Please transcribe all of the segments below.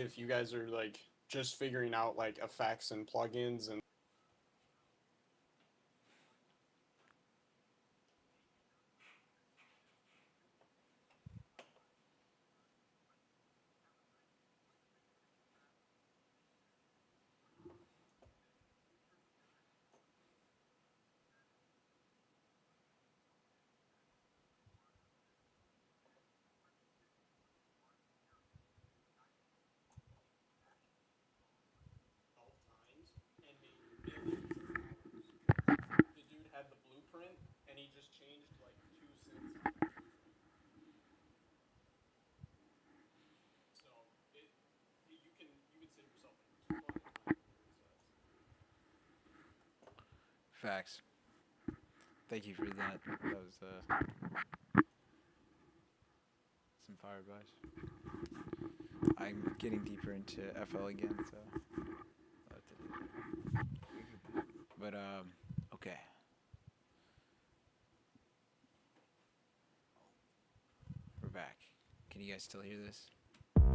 if you guys are like just figuring out like effects and plugins and the dude had the blueprint and he just changed like two synths on it. So you could save yourself like 2 months recording sets. Facts. Thank you for that. That was some fire advice. I'm getting deeper into FL again, so I'll have to do that. But okay. We're back. Can you guys still hear this? Yep.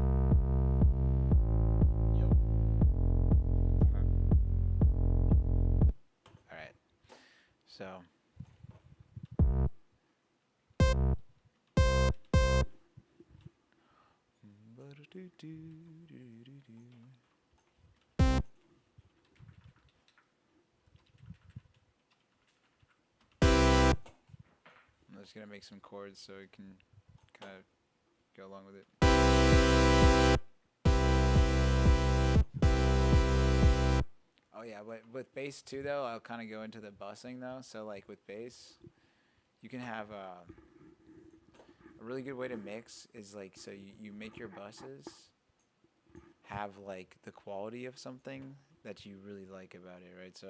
All right. So. I'm just gonna make some chords so it can kind of go along with it. Oh yeah, but with bass too though, I'll kind of go into the bussing though. So like with bass, you can have a really good way to mix is like so you make your buses have like the quality of something that you really like about it, right? So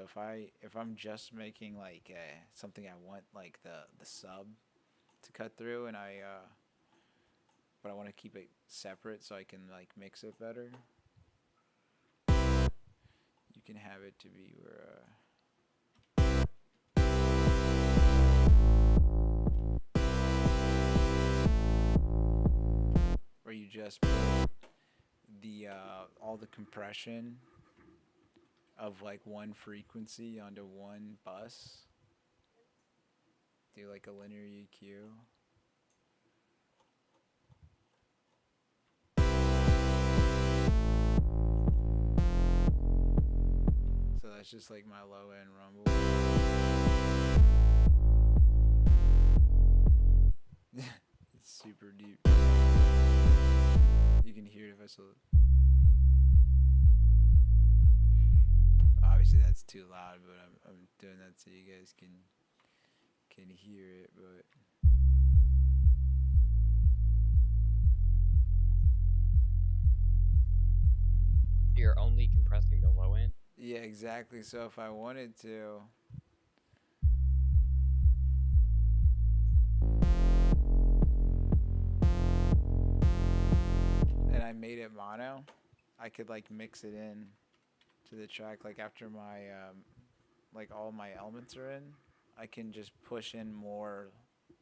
if I'm just making like something I want like the sub to cut through and but I want to keep it separate so I can like mix it better. You can have it to be where you just put the all the compression of like one frequency onto one bus. Do like a linear EQ. So that's just like my low end rumble. It's super deep. You can hear it if I slow it. Obviously that's too loud, but I'm doing that so you guys can hear it, but You're only compressing the low end? yeah, exactly. So if I wanted to and I made it mono, I could like mix it in to the track like after my like all my elements are in, I can just push in more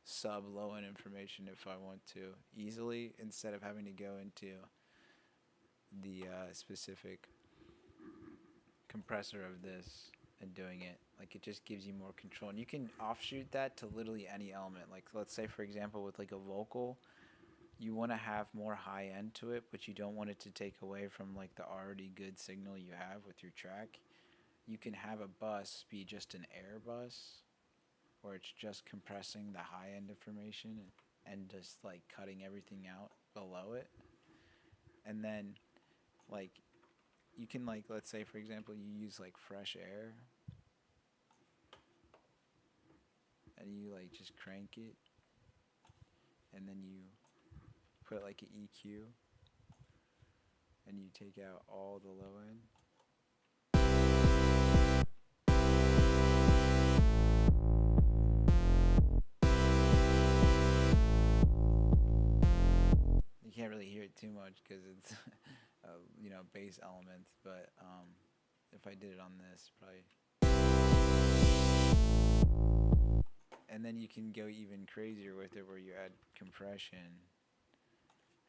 sub low end information if I want to easily instead of having to go into the specific compressor of this and doing it. Like it just gives you more control, and you can offshoot that to literally any element. Like let's say for example with like a vocal, you want to have more high end to it, but you don't want it to take away from like the already good signal you have with your track. You can have a bus be just an air bus where it's just compressing the high end information and just like cutting everything out below it. And then like you can like let's say for example you use like fresh air and you like just crank it and then you put like an EQ and you take out all the low end. You can't really hear it too much because it's you know, bass elements, but if I did it on this probably. And then you can go even crazier with it where you add compression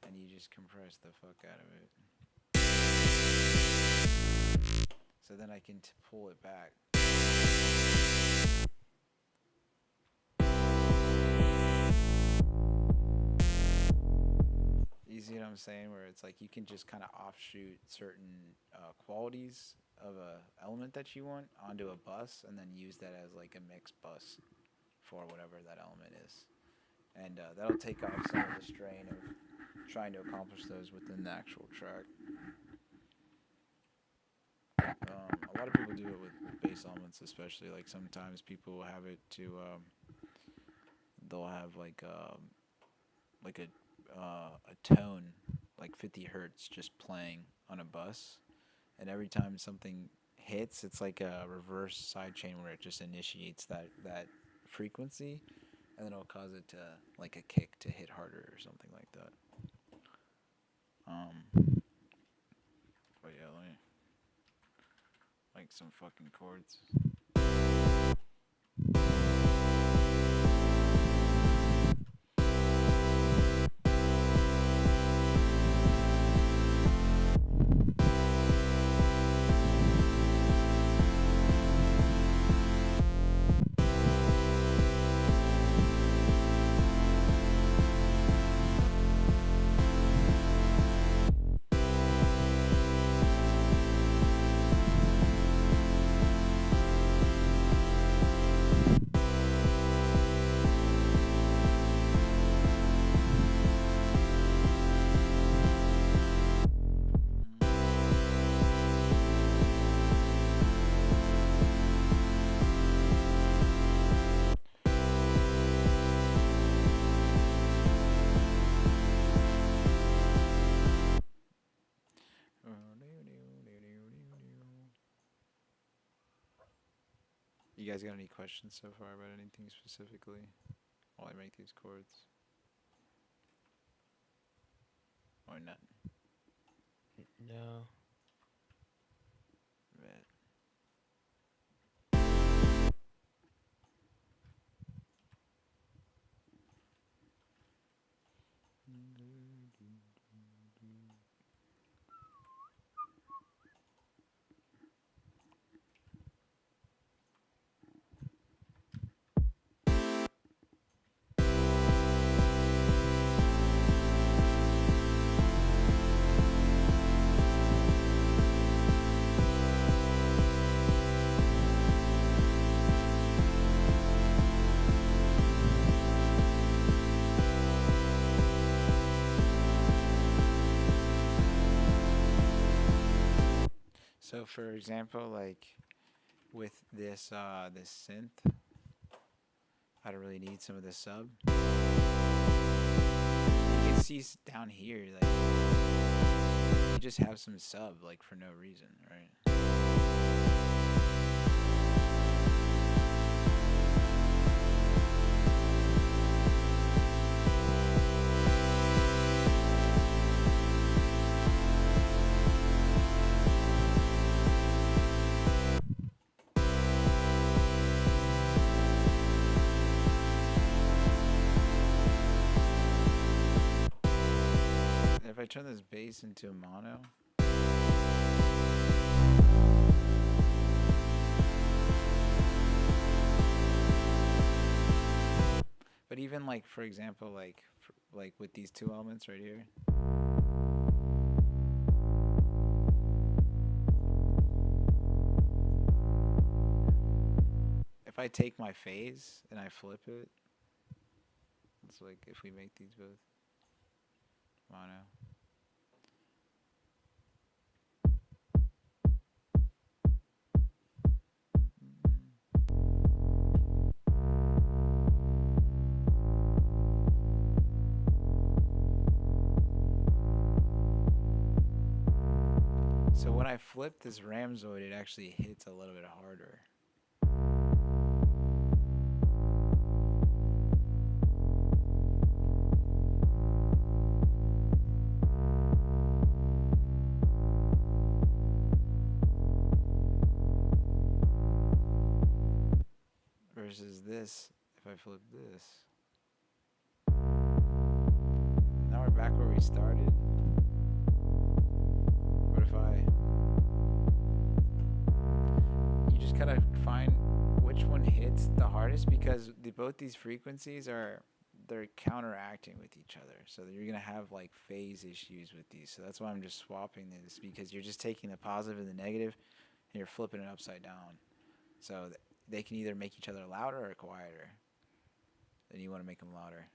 and you just compress the fuck out of it. then I can pull it back. You see what I'm saying? Where it's like you can just kind of offshoot certain qualities of a element that you want onto a bus, and then use that as like a mixed bus for whatever that element is, and that'll take off some of the strain of trying to accomplish those within the actual track. A lot of people do it with bass elements, especially. Like sometimes people will have it to they'll have like a tone like 50 hertz just playing on a bus, and every time something hits, it's like a reverse sidechain where it just initiates that frequency, and then it'll cause it to like a kick to hit harder or something like that. But yeah, let me like some fucking chords. You guys got any questions so far about anything specifically while I make these chords? Or not? No. Right. So for example, like with this this synth, I don't really need some of the sub. You can see down here, like you just have some sub like for no reason, right? If I turn this bass into a mono, but even like for example, like with these two elements right here, if I take my phase and I flip it, it's like if we make these both mono. So when I flip this Ramzoid, it actually hits a little bit harder. Versus this, if I flip this. Now we're back where we started. What if I it's the hardest because both these frequencies they're counteracting with each other. So you're gonna have like phase issues with these. So that's why I'm just swapping this because you're just taking the positive and the negative and you're flipping it upside down. So they can either make each other louder or quieter. And you want to make them louder.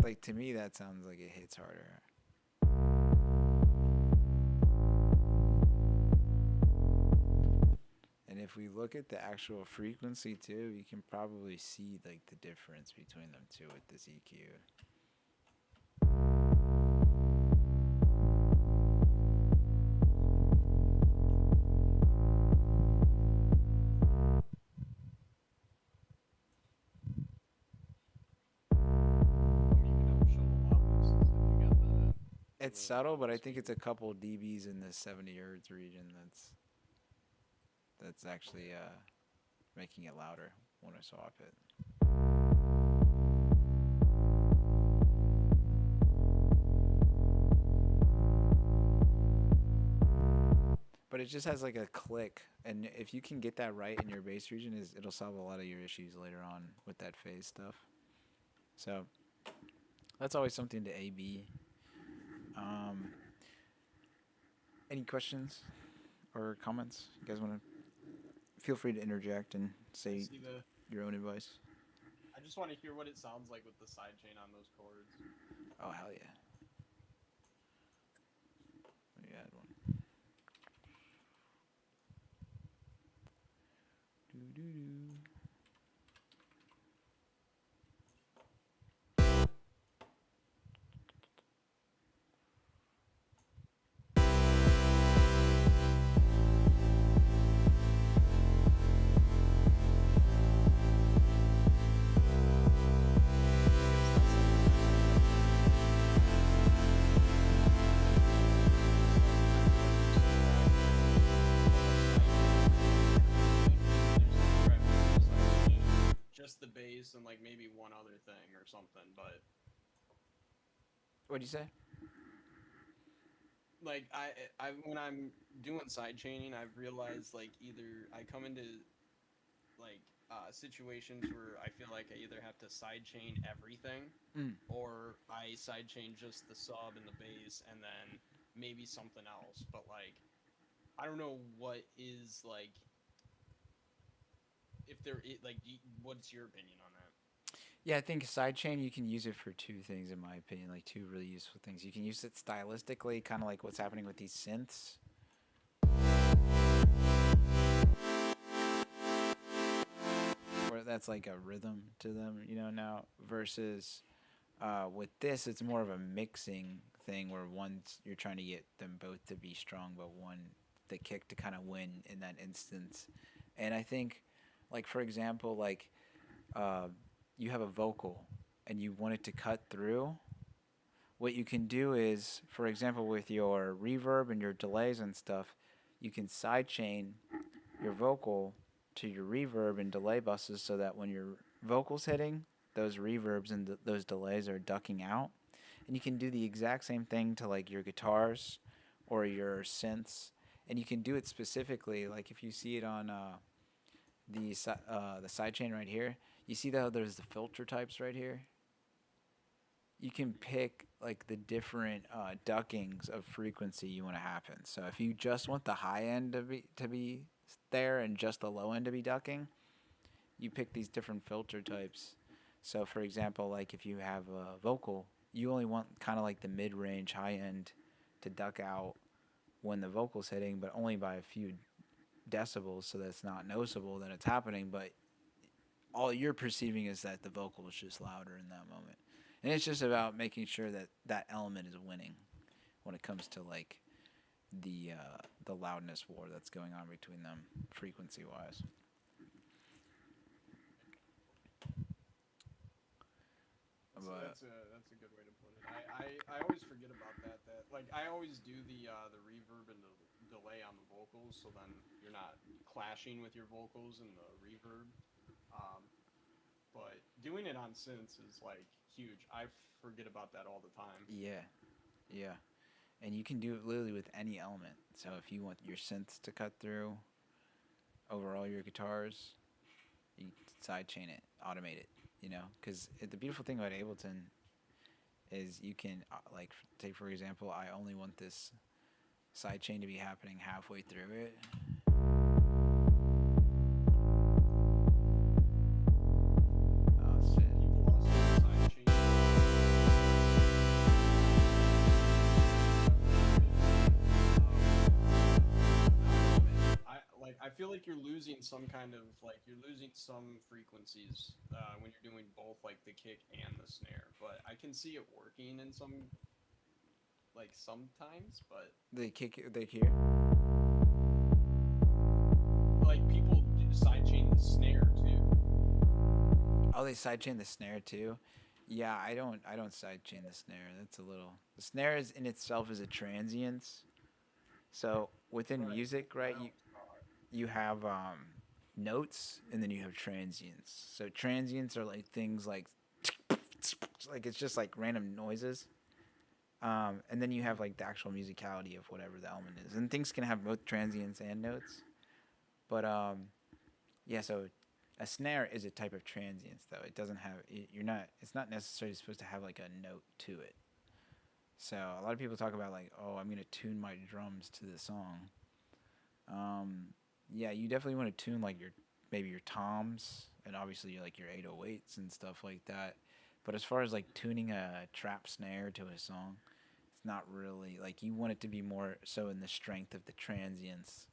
Like to me, that sounds like it hits harder. And if we look at the actual frequency too, you can probably see like the difference between them two with this EQ. It's subtle, but I think it's a couple dBs in the 70 hertz region that's actually making it louder when I swap it. But it just has like a click, and if you can get that right in your bass region, it'll solve a lot of your issues later on with that phase stuff. So that's always something to A/B. Any questions or comments? You guys want to feel free to interject and say your own advice. I just want to hear what it sounds like with the sidechain on those chords. Oh hell yeah! Let me add one. Doo-doo-doo. Just the bass and like maybe one other thing or something, but What'd you say? like I when I'm doing sidechaining, I've realized like either I come into like situations where I feel like I either have to sidechain everything or I sidechain just the sub and the bass and then maybe something else. But like I don't know what is like if there is like what's your opinion on that? Yeah, I think sidechain you can use it for two things in my opinion, like two really useful things. You can use it stylistically, kind of like what's happening with these synths. Where that's like a rhythm to them, you know, now versus with this it's more of a mixing thing where one's you're trying to get them both to be strong, but one the kick to kind of win in that instance. And I think like for example, like you have a vocal and you want it to cut through, what you can do is, for example, with your reverb and your delays and stuff, you can sidechain your vocal to your reverb and delay buses so that when your vocal's hitting, those reverbs and those delays are ducking out. And you can do the exact same thing to like your guitars or your synths. And you can do it specifically, like if you see it on the sidechain right here, you see how there's the filter types right here? You can pick like the different duckings of frequency you want to happen. So if you just want the high end to be there and just the low end to be ducking, you pick these different filter types. So for example, like if you have a vocal, you only want kind of like the mid-range high end to duck out when the vocal's hitting, but only by a few decibels, so that's not noticeable that it's happening, but all you're perceiving is that the vocal is just louder in that moment. And it's just about making sure that that element is winning when it comes to like the loudness war that's going on between them frequency wise. That's a good way to put it. I always forget about that. That like I always do the reverb and the delay on the vocals, so then you're not clashing with your vocals and the reverb. But doing it on synths is like huge. I forget about that all the time. Yeah, yeah. And you can do it literally with any element. So if you want your synths to cut through over all your guitars, you sidechain it, automate it. Because the beautiful thing about Ableton is you can like take for example, I only want this sidechain to be happening halfway through it. Oh shit. People also sidechain. I feel like you're losing some kind of like you're losing some frequencies when you're doing both like the kick and the snare. But I can see it working in some like sometimes, but They kick. They hear. like people sidechain the snare too. Oh, they sidechain the snare too. Yeah, I don't. I don't sidechain the snare. That's a little. The snare is in itself is a transience. So within Right. music, I right? don't- You have notes and then you have transients. So transients are like things like it's just like random noises. And then you have like the actual musicality of whatever the element is. And things can have both transients and notes. But yeah, so a snare is a type of transients though. It doesn't have you're not it's not necessarily supposed to have like a note to it. So a lot of people talk about like, oh, I'm gonna tune my drums to the song. Yeah, you definitely want to tune like maybe your toms and obviously like your 808s and stuff like that. But as far as like tuning a trap snare to a song, it's not really like you want it to be more so in the strength of the transients,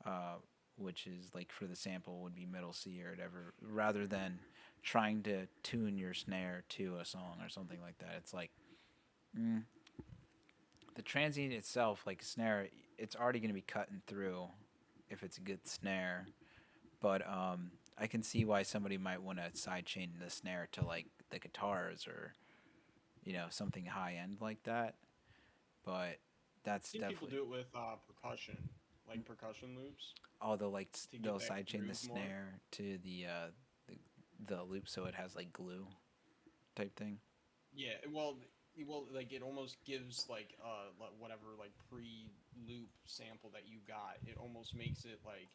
uh, which is like for the sample would be middle C or whatever, rather than trying to tune your snare to a song or something like that. It's like mm, the transient itself, like snare, it's already going to be cutting through if it's a good snare. But I can see why somebody might want to sidechain the snare to like the guitars or something high end like that. But I've that's seen people definitely do it with percussion, like percussion loops, oh they'll like to they'll get that sidechain the groove more. snare to the loop so it has like glue type thing. Yeah, well, like it almost gives like whatever like pre-loop sample that you got. It almost makes it like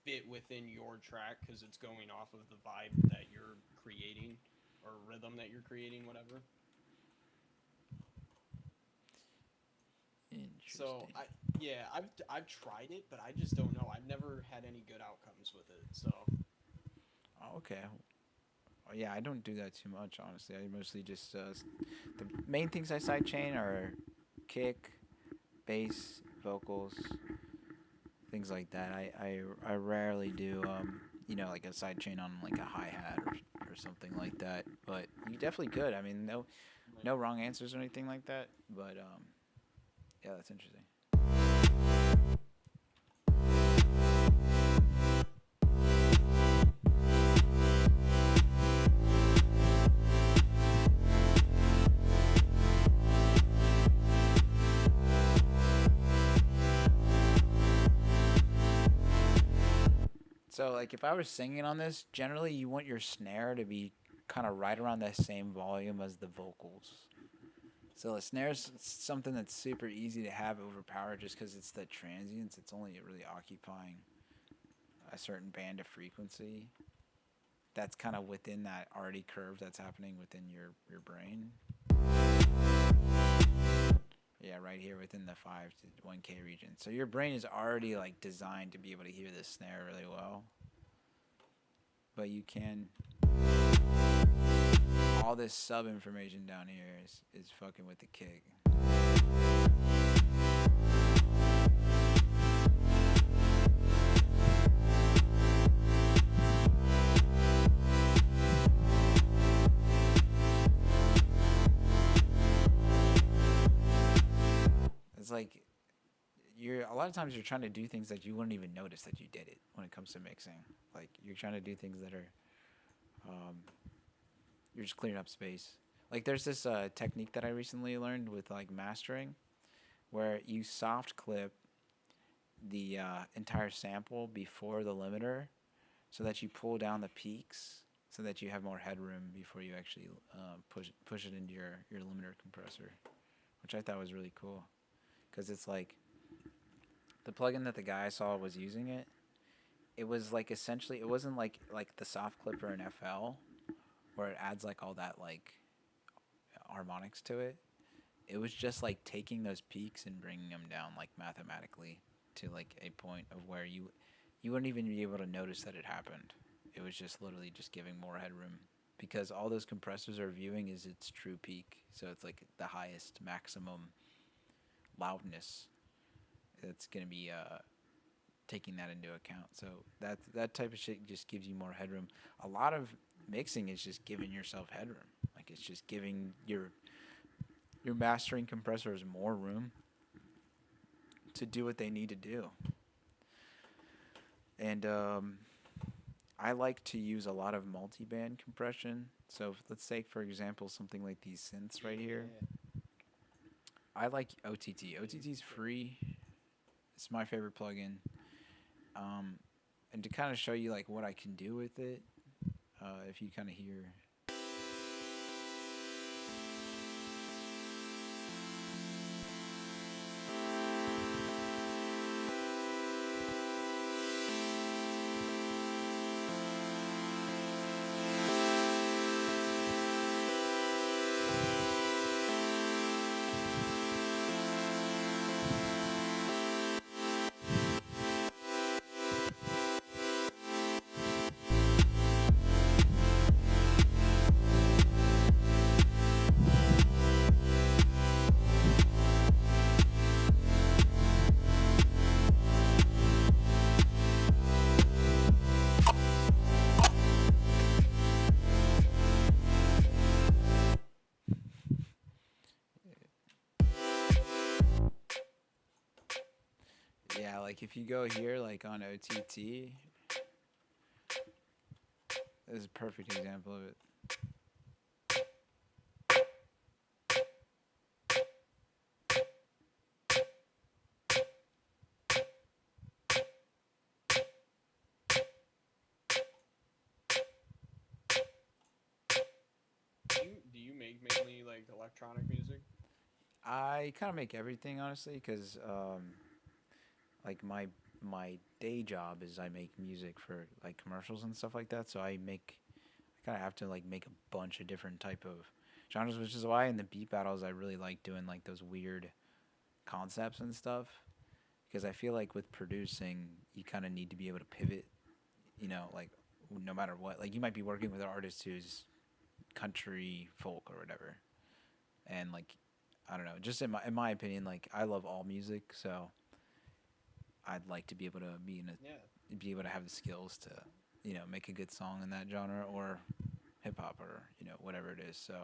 fit within your track because it's going off of the vibe that you're creating or rhythm that you're creating, whatever. So Interesting. I've tried it, but I just don't know. I've never had any good outcomes with it. So Oh, okay. Oh, yeah, I don't do that too much, honestly. I mostly just the main things I sidechain are kick, bass, vocals, things like that. I rarely do like a sidechain on like a hi hat or something like that. But you definitely could. I mean, no wrong answers or anything like that. But yeah, that's interesting. So like if I was singing on this, generally you want your snare to be kind of right around the same volume as the vocals. So the snare's something that's super easy to have overpowered just because it's the transients. It's only really occupying a certain band of frequency that's kind of within that already curve that's happening within your brain. Yeah, right here within the 5 to 1K region. So your brain is already like designed to be able to hear this snare really well. But you can all this sub information down here is fucking with the kick. It's like a lot of times you're trying to do things that you wouldn't even notice that you did it when it comes to mixing. Like you're trying to do things that are you're just clearing up space. Like there's this technique that I recently learned with like mastering where you soft clip the entire sample before the limiter so that you pull down the peaks so that you have more headroom before you actually push it into your limiter compressor, which I thought was really cool, because it's like the plugin that the guy I saw was using it. It was like essentially it wasn't like the soft clipper in FL where it adds like all that like harmonics to it. It was just like taking those peaks and bringing them down like mathematically to like a point of where you wouldn't even be able to notice that it happened. It was just literally just giving more headroom, because all those compressors are viewing is its true peak. So it's like the highest maximum loudness. It's going to be taking that into account. So that type of shit just gives you more headroom. A lot of mixing is just giving yourself headroom. Like it's just giving your mastering compressors more room to do what they need to do. And I like to use a lot of multi-band compression. So let's say, for example, something like these synths right here. I like OTT. OTT's free. It's my favorite plugin. And to kind of show you like what I can do with it, if you kind of hear. Yeah, like if you go here, like on OTT, this is a perfect example of it. Do you make mainly like electronic music? I kind of make everything, honestly, because like my day job is I make music for like commercials and stuff like that. So I kind of have to like make a bunch of different type of genres, which is why in the beat battles I really like doing like those weird concepts and stuff, because I feel like with producing you kind of need to be able to pivot, like no matter what. Like you might be working with an artist who's country folk or whatever, and like I don't know, just in my opinion, like I love all music, so I'd like to be able to be able to have the skills to make a good song in that genre, or hip hop, or whatever it is. So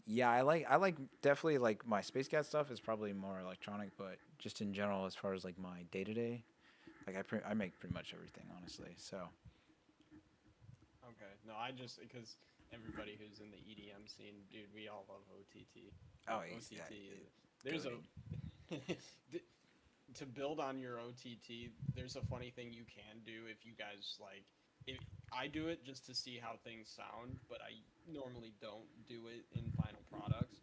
yeah, I like definitely like my Space Cat stuff is probably more electronic, but just in general as far as like my day to day, like I make pretty much everything, honestly. So Okay. No, I just because everybody who's in the EDM scene, dude, we all love OTT. oh OTT. yeah, There's goated. to build on your OTT. There's a funny thing you can do if you guys like. If I do it just to see how things sound, but I normally don't do it in final products.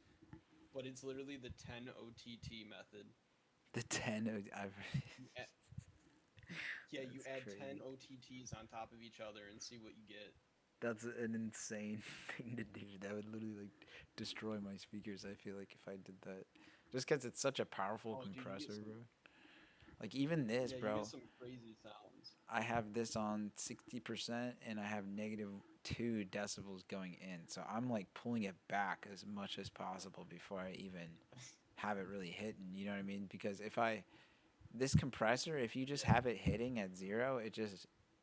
But it's literally the 10 OTT method. The 10 I've Yeah, you That's add crazy. 10 OTTs on top of each other and see what you get. That's an insane thing to do. That would literally like destroy my speakers. I feel like if I did that, just because it's such a powerful Oh, dude, you get compressor, some, bro. Like even this, yeah, you bro. get some crazy sounds. I have this on 60% and I have -2 decibels going in. So I'm like pulling it back as much as possible before I even have it really hitting. You know what I mean? Because this compressor, if you just have it hitting at 0,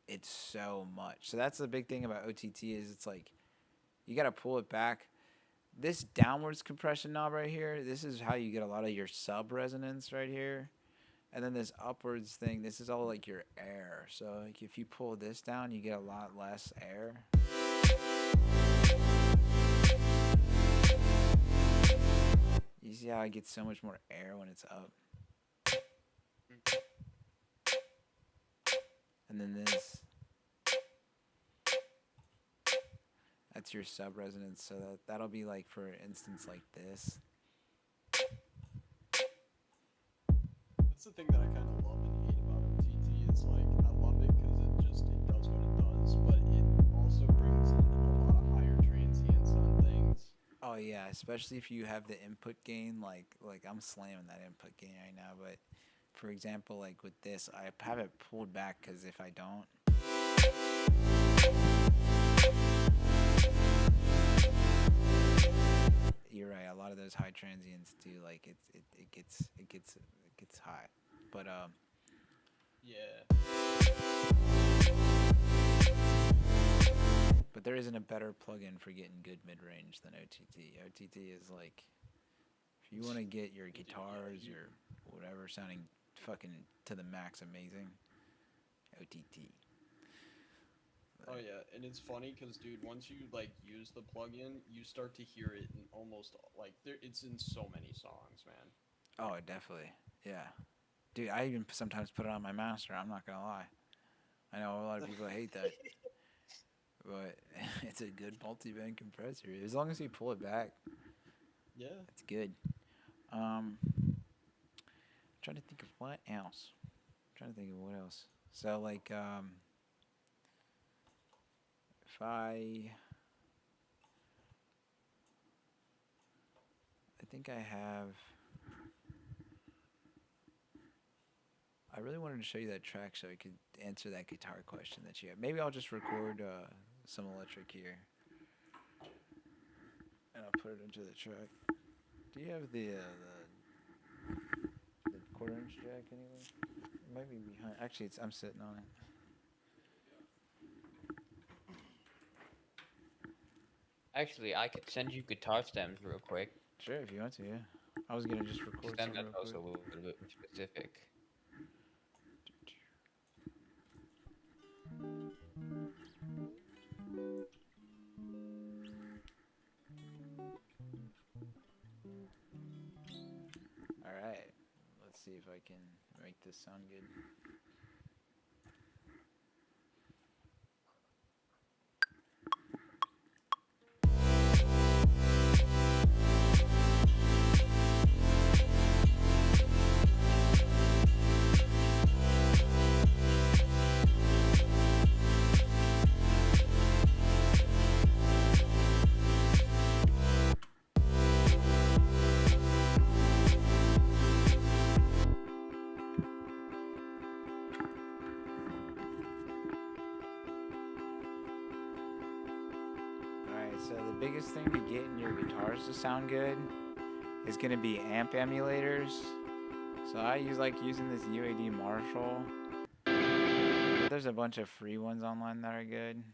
it's so much. So that's the big thing about OTT is it's like you got to pull it back. This downwards compression knob right here, this is how you get a lot of your sub resonance right here. And then this upwards thing, this is all like your air. So like if you pull this down, you get a lot less air. You see how I get so much more air when it's up. And then this. it's your sub resonance. So that'll be like, for instance, like this. That's the thing that I kind of love and hate about OTT is like I love it because it does what it does, but it also brings in a lot of higher transients on things. Oh yeah, especially if you have the input gain. Like I'm slamming that input gain right now. But for example, like with this, I have it pulled back because if I don't. You're right. A lot of those high transients do like it gets high, but Yeah. But there isn't a better plugin for getting good mid range than OTT. OTT is like, if you want to get your guitars, your whatever sounding fucking to the max amazing, OTT. Oh yeah, and it's funny because dude, once you like use the plugin, you start to hear it in almost like it's in so many songs, man. Oh, definitely, yeah, dude. I even sometimes put it on my master. I'm not gonna lie. I know a lot of people hate that, but it's a good multi-band compressor. As long as you pull it back, Yeah. it's good. Trying to think of what else. So like if I think I have. I really wanted to show you that track so I could answer that guitar question that you have. Maybe I'll just record some electric here, and I'll put it into the track. Do you have the quarter-inch jack anywhere? It might be behind. Actually, I'm sitting on it. Actually, I could send you guitar stems real quick. Sure, if you want to, yeah. I was gonna just record Stem some that's real also quick. a little bit more specific. Alright, let's see if I can make this sound good. So the biggest thing to get in your guitars to sound good is going to be amp emulators. So I like using this UAD Marshall. But there's a bunch of free ones online that are good.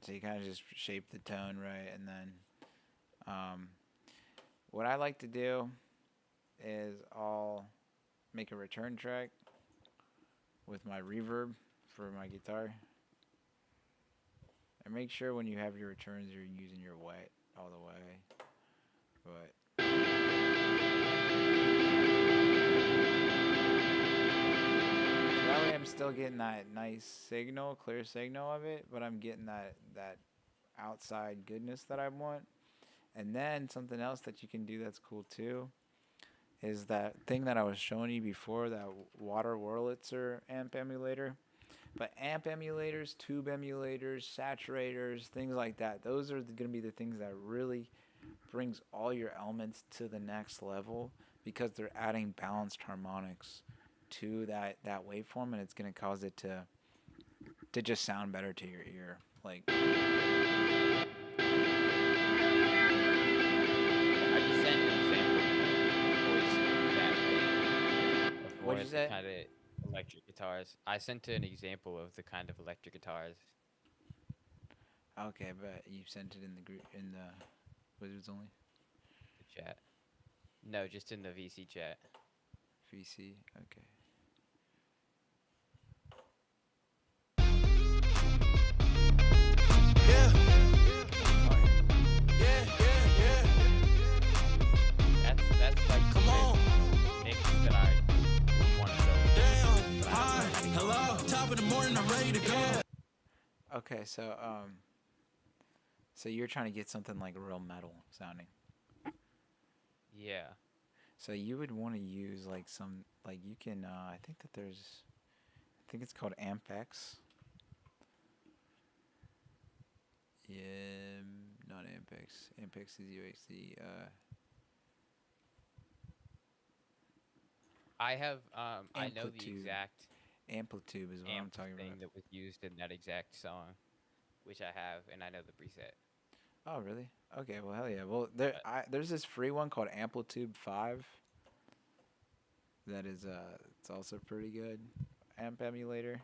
So you kind of just shape the tone right, and then what I like to do is I'll make a return track with my reverb for my guitar. And make sure when you have your returns you're using your wet all the way. But so that way I'm still getting that nice signal, clear signal of it, but I'm getting that outside goodness that I want. And then something else that you can do that's cool too is that thing that I was showing you before, that Water Wurlitzer amp emulator. But amp emulators, tube emulators, saturators, things like that, those are going to be the things that really brings all your elements to the next level, because they're adding balanced harmonics to that waveform, and it's going to cause it to just sound better to your ear. Like, What'd you say? Kind of electric guitars. I sent an example of the kind of electric guitars. Okay, but you sent it in the group, in the Wizards only? The chat. No, just in the VC chat. VC, okay. that's like come on mix that I want to go. Damn, hi, hello, top of the morning, I'm ready to go. Okay, so you're trying to get something like real metal sounding. Yeah. So you would want to use like some like you can I think it's called Ampex. Yeah, not Ampex. Ampex is UXD. I have I know the Amplitude. exact Amplitude is what I'm talking thing about. that was used in that exact song, which I have, and I know the preset. Oh, really? Okay, well, hell yeah. Well, there's this free one called Amplitude 5. That is it's also pretty good amp emulator.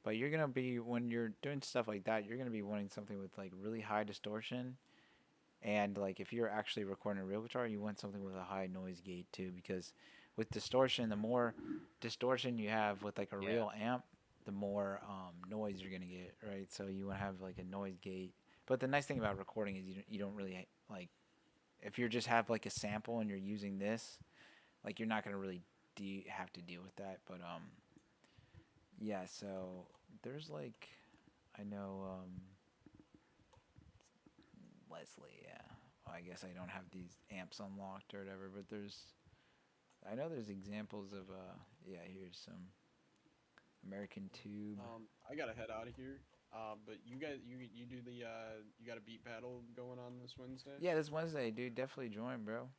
But you're gonna be when you're doing stuff like that, you're gonna be wanting something with like really high distortion, and like if you're actually recording a real guitar, you want something with a high noise gate too, because with distortion, the more distortion you have with like a real amp, the more noise you're gonna get, right? So you want to have like a noise gate. But the nice thing about recording is you don't really like if you just have like a sample and you're using this, like you're not gonna really have to deal with that. But yeah. So there's like I know Leslie. Yeah. Well, I guess I don't have these amps unlocked or whatever, but I know there's examples of yeah. Here's some American Tube. I gotta head out of here. But you guys, you do the you got a beat battle going on this Wednesday? Yeah, this Wednesday, dude. Definitely join, bro.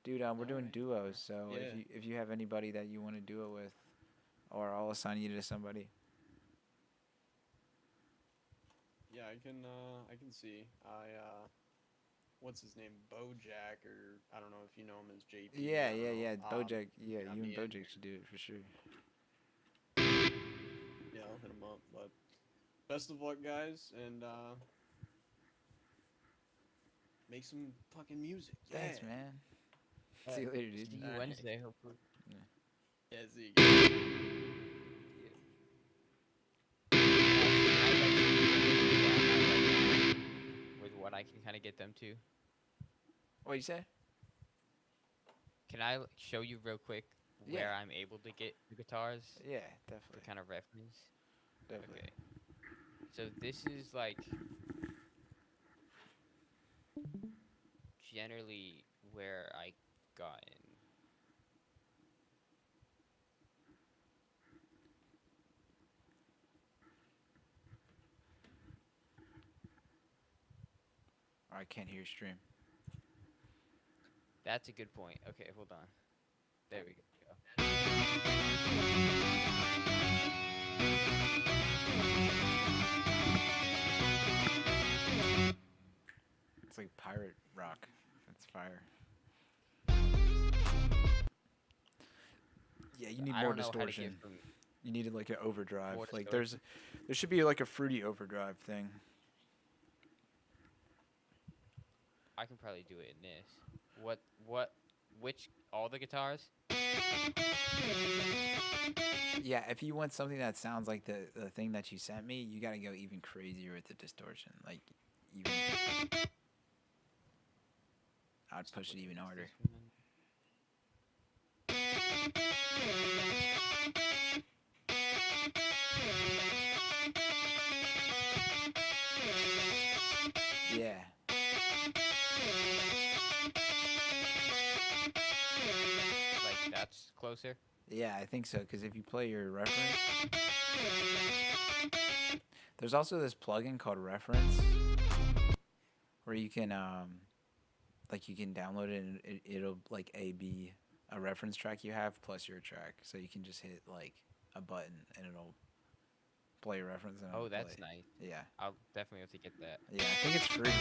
Dude, we're doing duos, so if you have anybody that you want to do it with, or I'll assign you to somebody. Yeah, I can see. What's his name? Bojack, or I don't know if you know him as JP. Yeah. Bojack, yeah, you and Bojack should do it for sure. Yeah, I'll hit him up. But best of luck, guys, and make some fucking music. Yeah. Thanks, man. See you later, dude. See you Wednesday, hopefully. Yeah, see you guys. With what I can kind of get them to. What you say? Can I show you real quick where I'm able to get the guitars? Yeah, definitely. For kind of reference. Definitely. Okay. So this is like generally where I got in. I can't hear stream. That's a good point. Okay, hold on. There we go. It's like pirate rock. That's fire. Yeah, you need more distortion. You needed like an overdrive. Like there should be like a fruity overdrive thing. I can probably do it in this. Which all the guitars? Yeah, if you want something that sounds like the thing that you sent me, you gotta go even crazier with the distortion. Like even I'd push it even harder. Yeah. Like that's closer? Yeah, I think so, because if you play your reference, there's also this plugin called Reference, where you can like you can download it and it'll like be a reference track you have plus your track, so you can just hit like a button and it'll play a reference. And oh, that's nice. Yeah, I'll definitely have to get that. Yeah, I think it's free.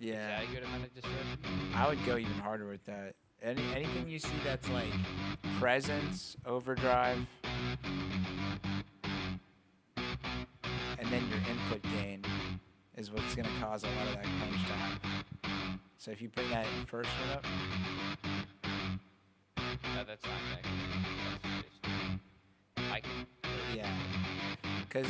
Yeah. Is that a good amount of distortion? I would go even harder with that. Anything you see that's like presence, overdrive, and then your input gain is what's going to cause a lot of that crunch to happen. So if you bring that first one up. No, that's not that good. Because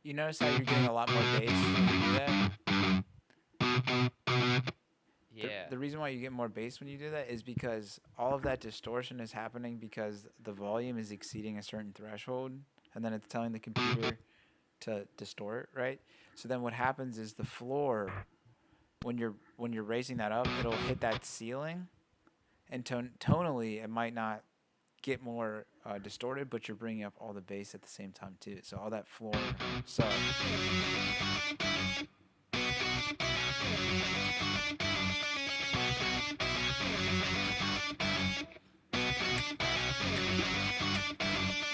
you notice how you're getting a lot more bass when you do that? Yeah. The reason why you get more bass when you do that is because all of that distortion is happening because the volume is exceeding a certain threshold, and then it's telling the computer to distort, right? So then what happens is the floor, when you're raising that up, it'll hit that ceiling, and tonally it might not get more distorted, but you're bringing up all the bass at the same time too. So all that floor sub.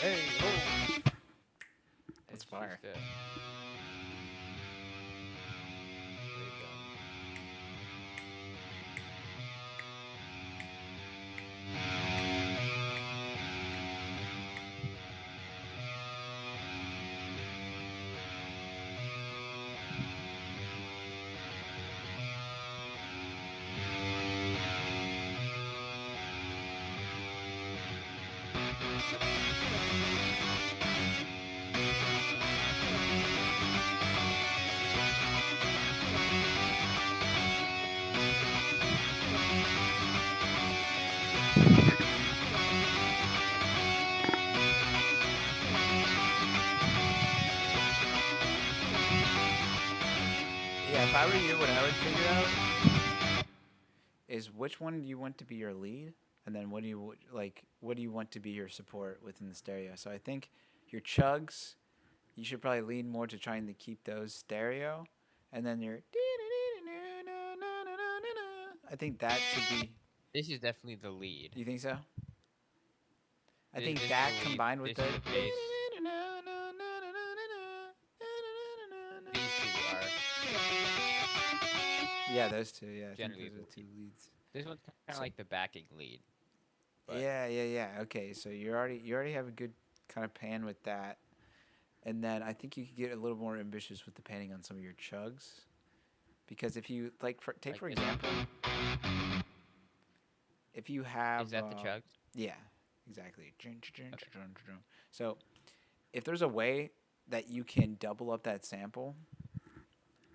Hey, oh. That's fire. There you go. Yeah, if I were you, what I would figure out is which one do you want to be your lead, and then what do you want to be your support within the stereo. So I think your chugs, you should probably lean more to trying to keep those stereo, and then your I think that should be. This is definitely the lead. You think so? I think This that is the lead. combined with This is the the bass. These two are yeah, those two. Yeah, I think generally those are the the two leads. This one's kind of like the backing lead. But Yeah. Okay, so you already have a good kind of pan with that, and then I think you could get a little more ambitious with the panning on some of your chugs, because if you take Like for this. example, if you have Is that the chugs? yeah, exactly. So if there's a way that you can double up that sample,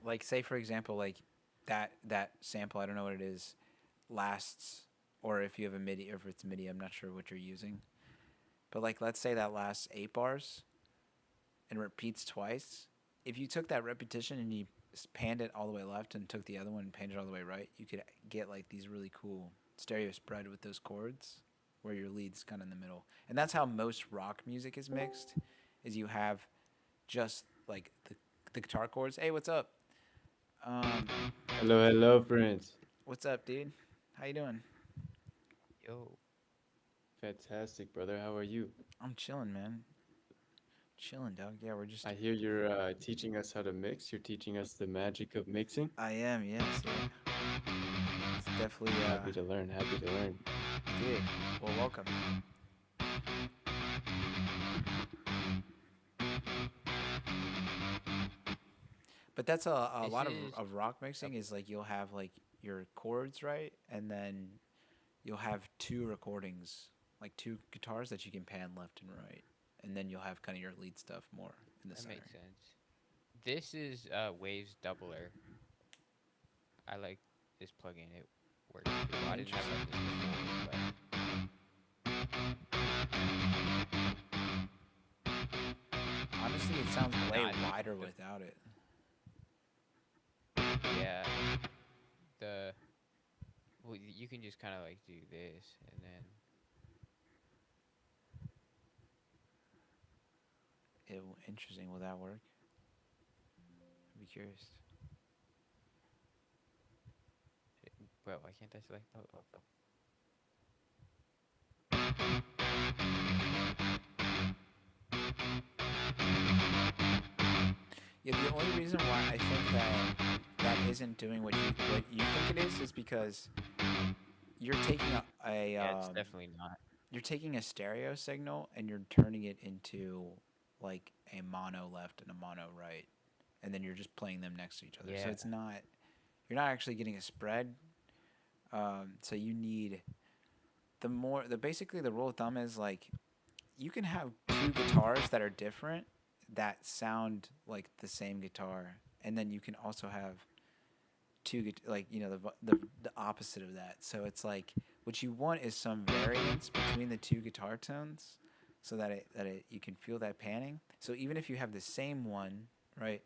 like say for example, like that sample, I don't know what it is, lasts, or if you have a MIDI, or if it's MIDI, I'm not sure what you're using. But like let's say that lasts 8 bars and repeats twice. If you took that repetition and you panned it all the way left and took the other one and panned it all the way right, you could get like these really cool stereo spread with those chords where your lead's kind of in the middle. And that's how most rock music is mixed, is you have just like the guitar chords. Hey, what's up? Hello, friends. What's up, dude? How you doing? Yo. Fantastic, brother. How are you? I'm chilling, man. Chilling, dog. Yeah, we're just. I hear you're teaching us how to mix. You're teaching us the magic of mixing. I am, yes. Yeah. It's definitely. Happy to learn. Happy to learn. Good. Well, welcome. But that's a lot of rock mixing is like you'll have like your chords, right? And then you'll have 2 recordings, like 2 guitars that you can pan left and right. And then you'll have kind of your lead stuff more in the That center. makes sense. This is Waves Doubler. I like this plugin. It works. Well, I didn't have like this before, Honestly, it sounds way Nah, I think wider the- without it. but yeah. Well, you can just kind of like do this and then. Interesting. Will that work? I'd be curious. Well, why can't I select? Oh. Yeah, the only reason why I think that isn't doing what you think it is because you're taking Yeah, it's definitely not. you're taking a stereo signal and you're turning it into like a mono left and a mono right, and then you're just playing them next to each other. So Yeah. it's not you're not actually getting a spread. So you need the basically the rule of thumb is like you can have two guitars that are different that sound like the same guitar, and then you can also have like the opposite of that. So it's like what you want is some variance between the two guitar tones, so that you can feel that panning. So even if you have the same one, right?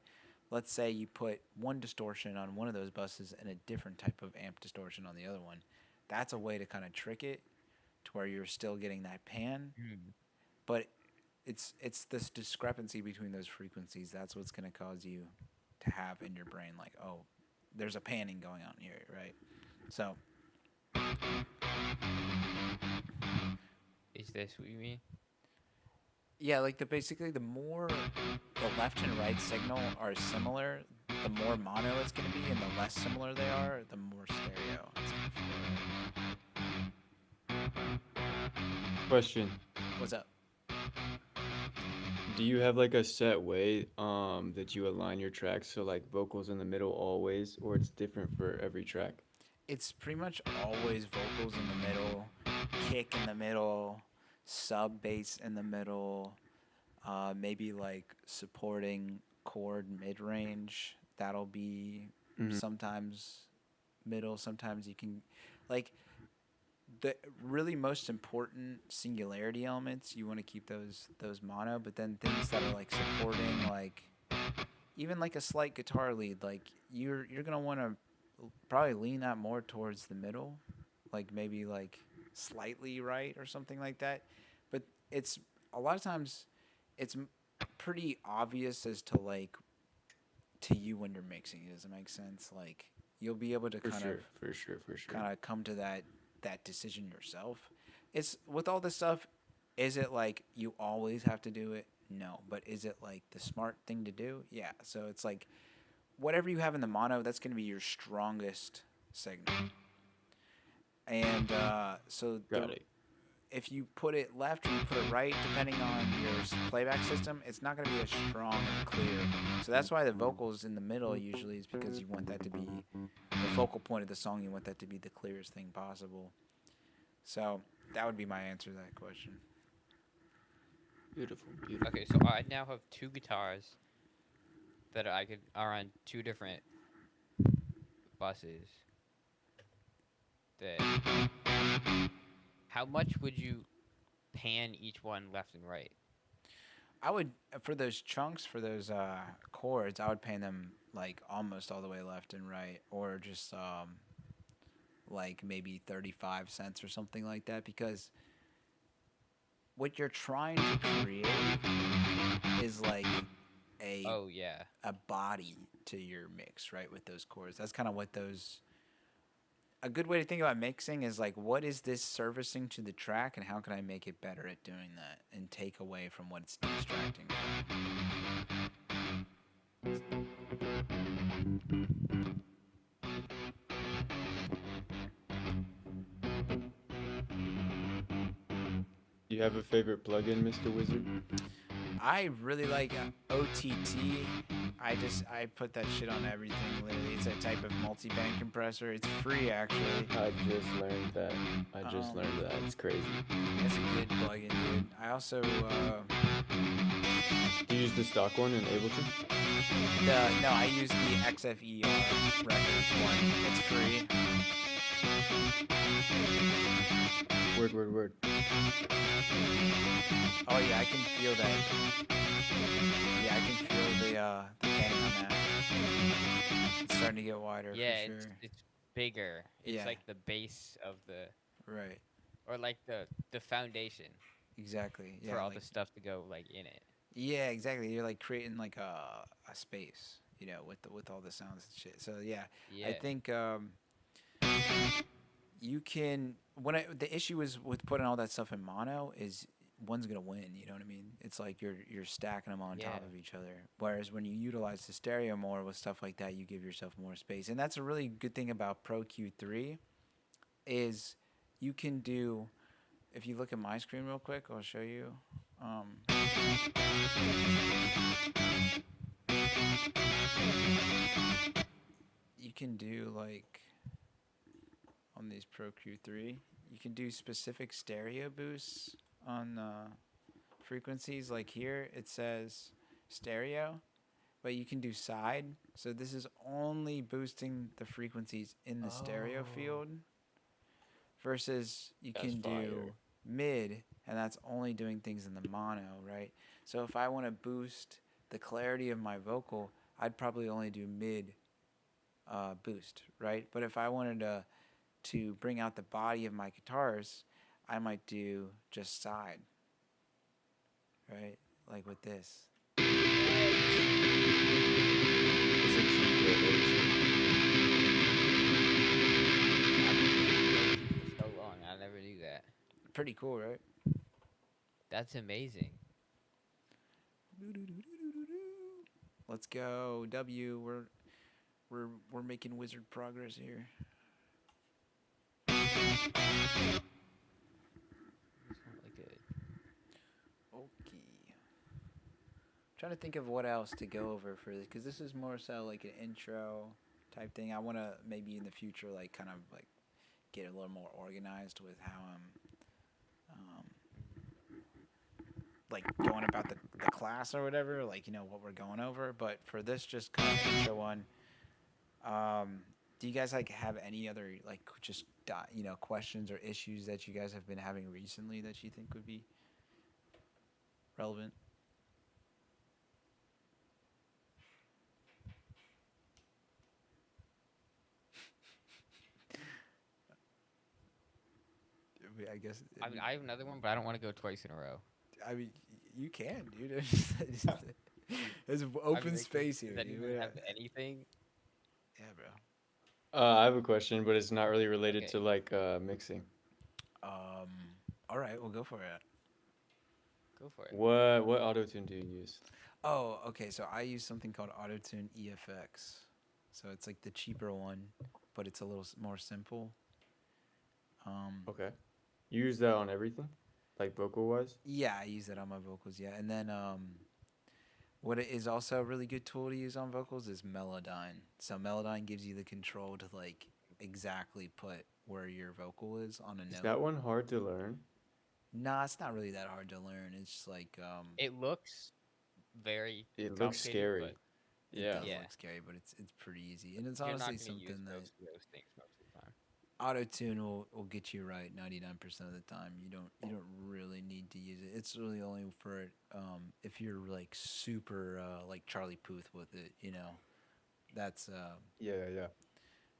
Let's say you put one distortion on one of those buses and a different type of amp distortion on the other one. That's a way to kind of trick it to where you're still getting that pan, Hmm. but it's this discrepancy between those frequencies. That's what's going to cause you to have in your brain like, oh, there's a panning going on here, right? So Is this what you mean? yeah, like basically the more the left and right signal are similar, the more mono it's going to be, and the less similar they are, the more stereo it's going to feel. Question. What's up? Do you have like a set way that you align your tracks so like vocals in the middle always, or it's different for every track? It's pretty much always vocals in the middle, kick in the middle, sub bass in the middle, maybe like supporting chord mid range. That'll be Mhm. sometimes middle, sometimes you can like the really most important singularity elements. You want to keep those mono, but then things that are like supporting, like even like a slight guitar lead, like you're gonna want to probably lean that more towards the middle, like maybe like slightly right or something like that. But it's a lot of times it's pretty obvious as to like to you when you're mixing it. Does it make sense? Like you'll be able to For sure, for sure, for sure. kind of come to that decision yourself. It's with all this stuff. Is it like you always have to do it? No, but is it like the smart thing to do? Yeah. So it's like whatever you have in the mono, that's going to be your strongest signal. And so Got it. if you put it left or you put it right, depending on your playback system, it's not going to be as strong and clear. So that's why the vocals in the middle usually is because you want that to be the focal point of the song. You want that to be the clearest thing possible. So that would be my answer to that question. Beautiful, beautiful. Okay, so I now have two guitars that are on two different buses. That how much would you pan each one left and right? I would for those chunks for those chords, I would pan them like almost all the way left and right, or just like maybe 35 cents or something like that, because what you're trying to create is like Oh yeah. a body to your mix, right? With those chords, that's kind of what those. A good way to think about mixing is like, what is this servicing to the track, and how can I make it better at doing that, and take away from what it's distracting from. Do you have a favorite plugin, Mr. Wizard? I really like OTT. I put that shit on everything. Literally, it's a type of multi-band compressor. It's free actually. I just learned that. It's crazy. It's a good plugin, dude. I also Do you use the stock one in Ableton? no, I use the XFE Records one. It's free. Word. Oh yeah, I can feel that. Yeah, I can feel the panning on that. It's starting to get wider. Yeah, for sure. it's bigger. It's Yeah. like the base of the Right. or like the foundation Exactly. Yeah. for all like, the stuff to go like in it. Yeah, exactly. You're like creating like a space, with all the sounds and shit. So yeah, Yeah. I think you can. The issue is with putting all that stuff in mono is one's gonna win. You know what I mean? It's like you're stacking them on top Yeah. of each other. Whereas when you utilize the stereo more with stuff like that, you give yourself more space, and that's a really good thing about Pro Q3. is you can do. If you look at my screen real quick, I'll show you. You can do like on these Pro Q3, you can do specific stereo boosts on frequencies. Like here, it says stereo, but you can do side. So this is only boosting the frequencies in the stereo field versus you That's can fire. do mid, and that's only doing things in the mono, right? So if I want to boost the clarity of my vocal, I'd probably only do mid boost, right? But if I wanted to bring out the body of my guitars, I might do just side, right? Like with this. It's a cheat code, For so long, I never knew that. Pretty cool, right? That's amazing. Let's go, W. We're making wizard progress here. It's really good. Okay. Trying to think of what else to go over for this, because this is more so like an intro type thing. I want to maybe in the future like kind of like get a little more organized with how I'm like going about the class or whatever, like, you know, what we're going over. But for this just kind of intro one, do you guys like have any other like just you know, questions or issues that you guys have been having recently that you think would be relevant? I guess. I mean, I have another one, but I don't want to go twice in a row. I mean, you can, dude. There's open like, space here, Does dude. anyone have anything? Yeah, bro. I have a question, but it's not really related Okay. to like mixing. All right, we'll go for it. Go for it. What auto tune do you use? Oh, okay. So I use something called Autotune EFX. So it's like the cheaper one, but it's a little more simple. Okay. You use that on everything, like vocal wise. Yeah, I use that on my vocals. Yeah, and then what it is also a really good tool to use on vocals is Melodyne. So Melodyne gives you the control to like exactly put where your vocal is on a Is note. that one hard to learn? Nah, it's not really that hard to learn. It's just like It looks very. It looks complicated, scary. but it Yeah. does Yeah. look scary, but it's pretty easy, and it's you're not honestly going to use something that those things most of the time. Autotune will get you right 99% of the time. You don't really need to use it. It's really only for if you're like super like Charlie Puth with it, you know. That's Yeah.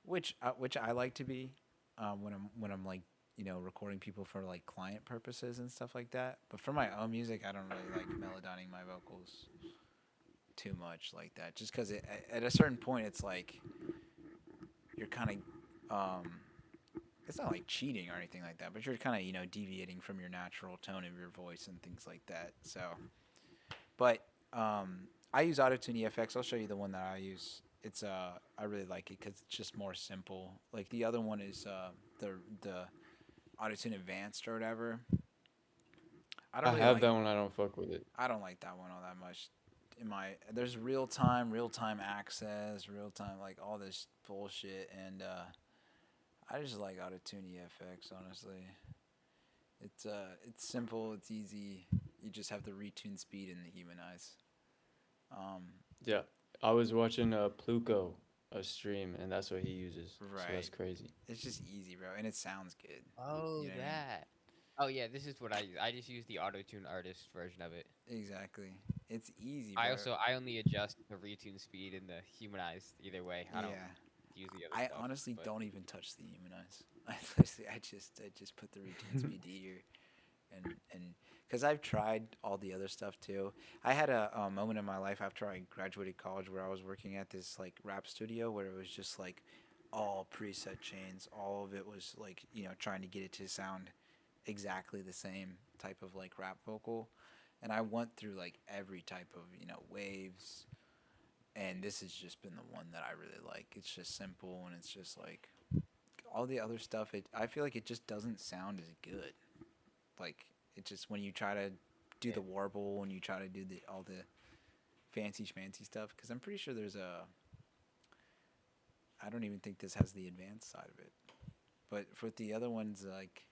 which I like to be when I'm like, you know, recording people for like client purposes and stuff like that. But for my own music, I don't really like melodyning my vocals too much like that. Just because at a certain point, it's like you're kind of it's not like cheating or anything like that, but you're kind of, you know, deviating from your natural tone of your voice and things like that. So, but I use Autotune EFX. I'll show you the one that I use. It's I really like it because it's just more simple. Like the other one is the Autotune Advanced or whatever. I don't I really have like, that one. I don't fuck with it. I don't like that one all that much. There's real time access, real time, like all this bullshit, and I just like Autotune EFX, honestly. It's simple, it's easy. You just have the retune speed and the humanize. Yeah. I was watching Pluko stream, and that's what he uses. So that's Right. crazy. It's just easy, bro, and it sounds good. Oh, You know what I mean? that. Oh, yeah, this is what I use. I just use the Autotune artist version of it. Exactly. It's easy, bro. I only adjust the retune speed and the humanized either way. I don't yeah. use the other I stuff. honestly but- don't even touch the humanize. I just put the retune speed to ear, and because I've tried all the other stuff too. I had a moment in my life after I graduated college where I was working at this like rap studio where it was just like all preset chains. All of it was like, you know, trying to get it to sound exactly the same type of like rap vocal, and I went through like every type of, you know, waves, and this has just been the one that I really like. It's just simple, and it's just like all the other stuff, I feel like it just doesn't sound as good. Like it just when you try to do the warble and you try to do all the fancy schmancy stuff, because I'm pretty sure there's I don't even think this has the advanced side of it, but for the other ones like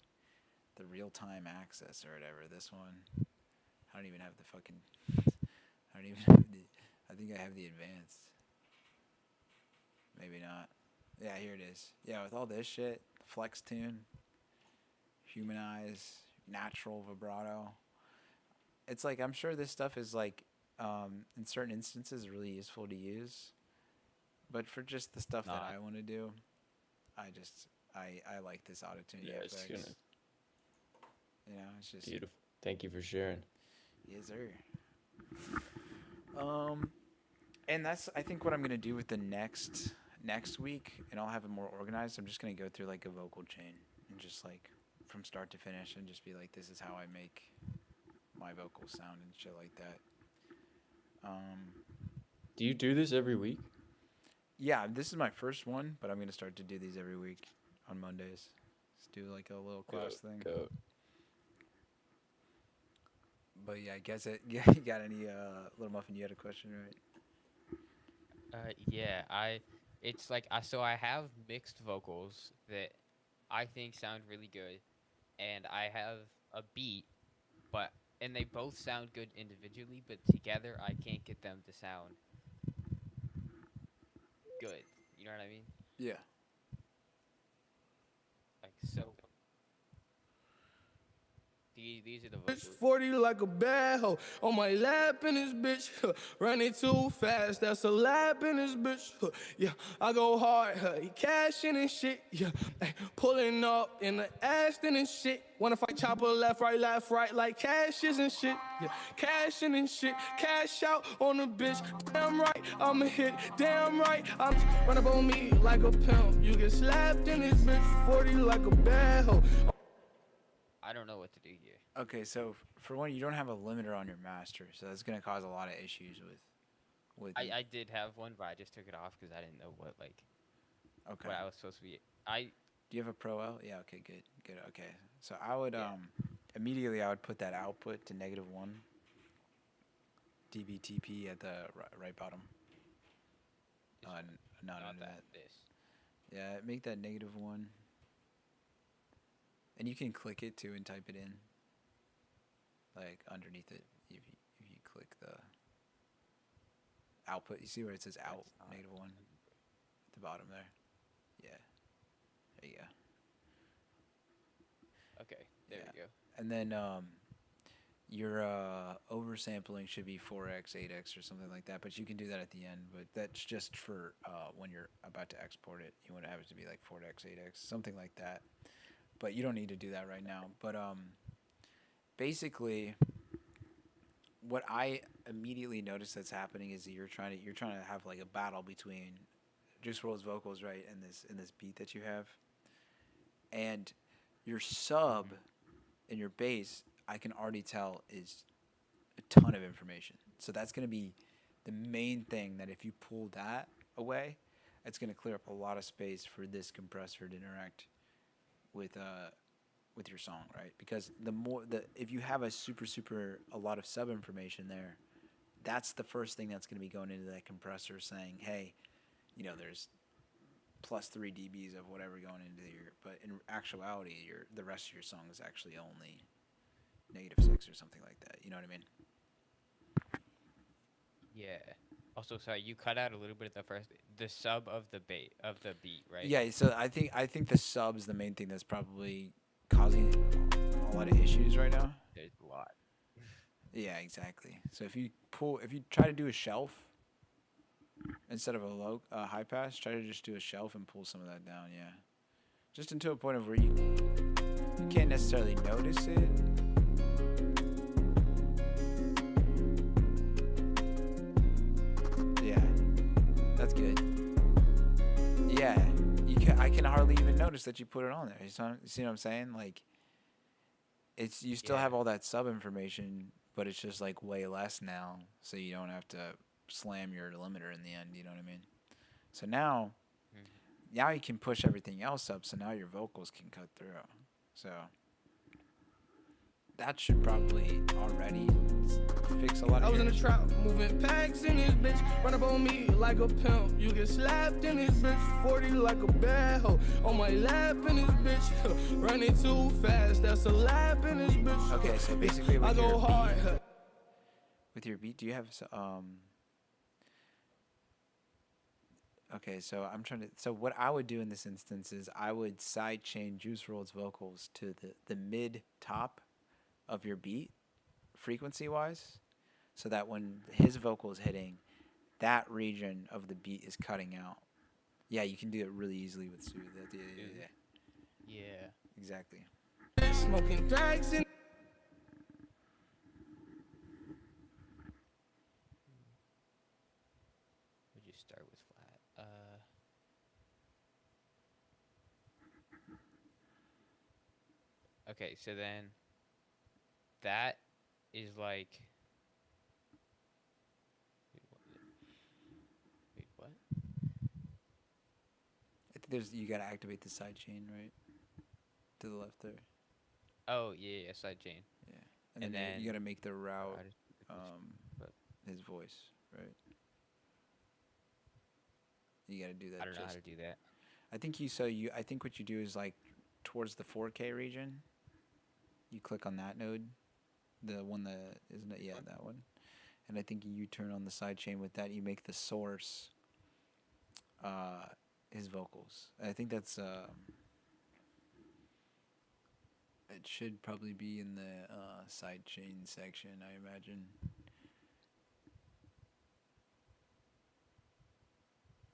the real time access or whatever, this one I don't even have the fucking I don't even have the I think I have the advanced. Maybe not. Yeah, here it is. Yeah, with all this shit, flex tune, humanize, natural vibrato. It's like I'm sure this stuff is like in certain instances really useful to use, but for just the stuff that I want to do, I like this autotune Yeah, effects. You know, it's just beautiful. Thank you for sharing. Yes, sir. And that's I think what I'm gonna do with the next week, and I'll have it more organized. I'm just gonna go through like a vocal chain and just like from start to finish, and just be like, this is how I make my vocals sound and shit like that. Do you do this every week? Yeah, this is my first one, but I'm gonna start to do these every week on Mondays. Just do like a little class thing. Go. But yeah, I guess you got any Little Muffin? You had a question, right? Yeah, it's like so I have mixed vocals that I think sound really good, and I have a beat, and they both sound good individually, but together I can't get them to sound good. You know what I mean? Yeah. Like so. These are the vocals. 40 like a bad hoe on my lap in this bitch. Running too fast, that's a lap in this bitch. Yeah, I go hard, cashing and shit. Yeah, pulling up in the Aston and shit. Wanna fight chopper left, right, like cashes and shit. Yeah, cashing and shit. Cash out on the bitch. Damn right, I'm a hit. Damn right, I'm run up on me like a pimp. You get slapped in this bitch. 40 like a bad hoe. I don't know what to do here. Okay, so for one, you don't have a limiter on your master, so that's gonna cause a lot of issues with. I did have one, but I just took it off because I didn't know what Okay. what I was supposed to be. Do you have a Pro L? Yeah. Okay. Good. Okay. So I would immediately I would put that output to -1 dBTP at the right bottom. Not under that. Yeah, make that -1. And you can click it too and type it in. Like underneath it, if you click the output, you see where it says out -1 at the bottom there. Yeah. There you go. Okay, there we go. And then your oversampling should be 4x, 8x, or something like that. But you can do that at the end. But that's just for when you're about to export it. You want to have it to be like 4x, 8x, something like that. But you don't need to do that right now. But basically, what I immediately noticed that's happening is that you're trying to have like a battle between Juice WRLD's vocals, right, and this beat that you have, and your sub and your bass, I can already tell is a ton of information. So that's going to be the main thing, that if you pull that away, it's going to clear up a lot of space for this compressor to interact with your song, right? Because if you have a lot of sub information there, that's the first thing that's going to be going into that compressor saying, hey, there's +3 dBs of whatever going into but in actuality, the rest of your song is actually only -6 or something like that. You know what I mean? Yeah. Also, sorry, you cut out a little bit at the sub of the beat, right? Yeah. So I think the sub is the main thing that's probably causing a lot of issues right now. There's a lot. Yeah, exactly. So if you try to do a shelf instead of a high pass, try to just do a shelf and pull some of that down. Yeah, just into a point of where you can't necessarily notice it. Yeah, that's good. Yeah, I can hardly even notice that you put it on there. You see what I'm saying? Like, you still have all that sub information, but it's just like way less now, so you don't have to slam your limiter in the end. You know what I mean? So now, now you can push everything else up, so now your vocals can cut through. So that should probably already fix a lot I of was in your the trap, moving packs in this bitch. Run up on me like a pimp. You get slapped in this bitch. 40 like a bad hoe. On my lap in this bitch. Running too fast, that's a lap in this bitch. Okay, so basically I with go your hard. beat, with your beat, do you have okay, so I'm trying to. So what I would do in this instance is I would sidechain Juice WRLD's vocals to the mid top of your beat, frequency wise, so that when his vocal is hitting, that region of the beat is cutting out. Yeah, you can do it really easily with Soothe. Yeah. Yeah. Exactly. Smoking drags in. Would you start with flat? Okay, so then that is like. Wait, what? I think you gotta activate the sidechain right to the left there. Oh yeah, side chain. Yeah, and And then you then- gotta make the route I just did this, but his voice, right? You gotta do that. I don't know how to do that. I think I think what you do is like towards the 4K region. You click on that node, the one that isn't it? Yeah, that one. And I think you turn on the sidechain with that. You make the source, his vocals. I think that's it should probably be in the sidechain section, I imagine.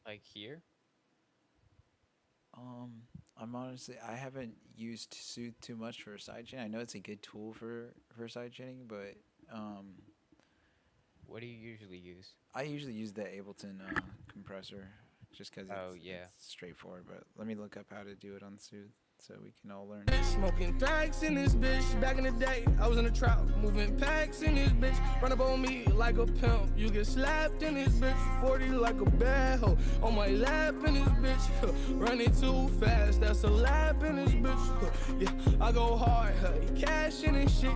Like here? I haven't used Soothe too much for sidechain. I know it's a good tool for sidechaining, but What do you usually use? I usually use the Ableton compressor just because Oh, yeah. it's straightforward. But let me look up how to do it on Soothe so we can all learn. Smoking drags in this bitch. Back in the day, I was in the trap, moving packs in this bitch. Run up on me like a pimp. You get slapped in this bitch. 40 like a bad hoe. On my lap in this bitch. Running too fast, that's a lap in this bitch. Yeah, I go hard. Cash in and shit.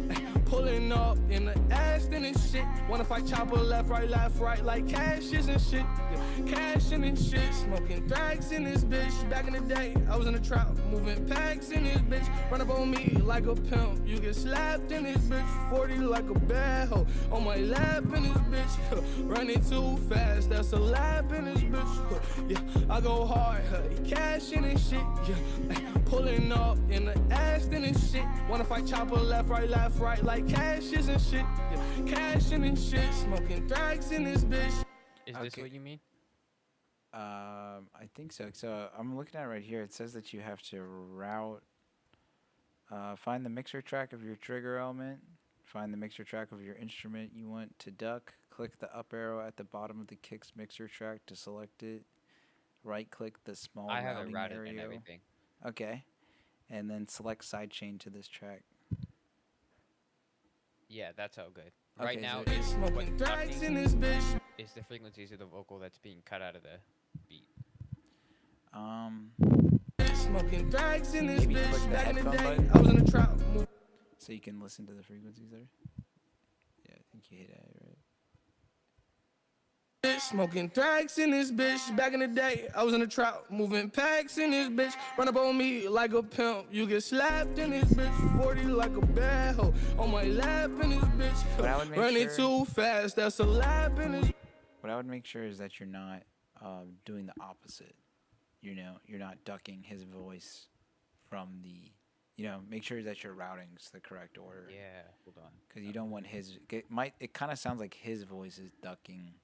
Yeah, pulling up in the Aston and shit. Wanna fight chopper left, right, like cashes and shit. Yeah, cash in and shit. Smoking drags in this bitch. Back in the day, I was in the trap. Moving packs in this bitch. Run up on me like a pimp. You get slapped in this bitch. 40 like a bad hoe. On my lap in this bitch. Running too fast, that's a lap in this bitch. Yeah, I go hard. Cash in and shit. Yeah, pulling up in the Aston and shit. Wanna fight chopper left, right, like cashes and shit. Yeah, cash in and shit. Smoking drags in this bitch. Is this Okay. what you mean? I think so. So I'm looking at it right here. It says that you have to route. Find the mixer track of your trigger element. Find the mixer track of your instrument you want to duck. Click the up arrow at the bottom of the kick's mixer track to select it. Right click the small I have it routing routed area. and everything. Okay. And then select sidechain to this track. Yeah, that's all good. Okay, Right now, so- it's Smoking what's drags ducking in this bitch. is the frequencies of the vocal that's being cut out of the beat. Smoking drags in this Maybe click bitch. the Back in the headphone day, button. I was in the trap. So you can listen to the frequencies there. Yeah, I think you hit it right. Smoking drags in this bitch. Back in the day, I was in the trap, moving packs in this bitch. Run up on me like a pimp. You get slapped in this bitch. 40 like a bad hoe. On my lap in this But I would bitch. make Running sure- too fast, that's a lap in this. What I would make sure is that you're not doing the opposite. You know, you're not ducking his voice from the. You know, make sure that your routing's the correct order. Yeah, hold on. Because you don't want his. It kind of sounds like his voice is ducking.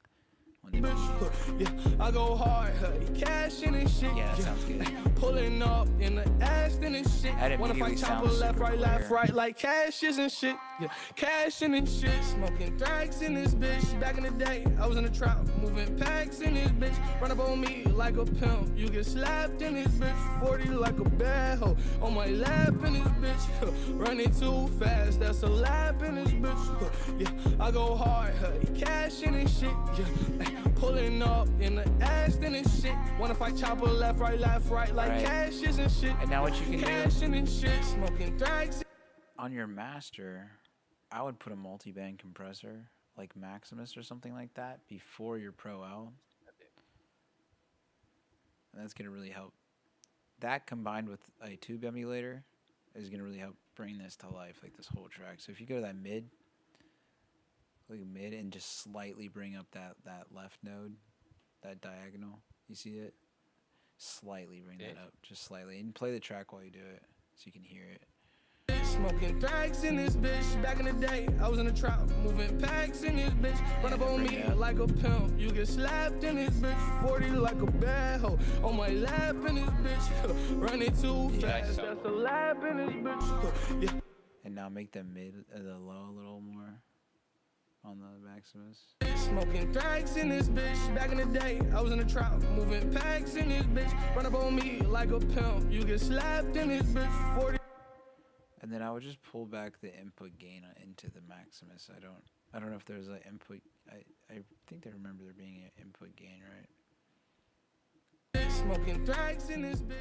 Bitch. Yeah, I go hard. Cash in and shit. Yeah, that sounds good. Pulling up in the Aston and shit. That Wanna immediately fight chopper sounds left, super right, left, clear. right, like cashes and shit. Yeah, cashing and shit. Smoking drags in this bitch. Back in the day, I was in the trap, moving packs in this bitch. Run up on me like a pimp. You get slapped in this bitch. 40 like a bad hoe. On my lap in this bitch. Running too fast, that's a lap in this bitch. Yeah, I go hard, cashing and shit. Yeah, pulling up in the ass in this shit. Wanna fight chopper left, right, like Right. cashes and shit. And now what you can do Cashing and shit, smoking drags. on your master, I would put a multi-band compressor like Maximus or something like that before your Pro L. And that's gonna really help. That combined with a tube emulator is gonna really help bring this to life, like this whole track. So if you go to that mid, and just slightly bring up that left node, that diagonal, you see it? Slightly bring that up, just slightly, and play the track while you do it, so you can hear it. Smoking drags in this bitch. Back in the day, I was in the trap, moving packs in this bitch. Run up on me like a pimp. You get slapped in this bitch. 40 like a bad hoe. On my lap in this bitch. Running too fast. That's a lap in this bitch. Yeah. And now make the the low a little more on the Maximus. Smoking drags in this bitch. Back in the day, I was in the trap, moving packs in this bitch. Run up on me like a pimp. You get slapped in this bitch. 40. And then I would just pull back the input gain into the Maximus. I don't know if there's an input. I think I remember there being an input gain, right? Smoking drags in this bitch.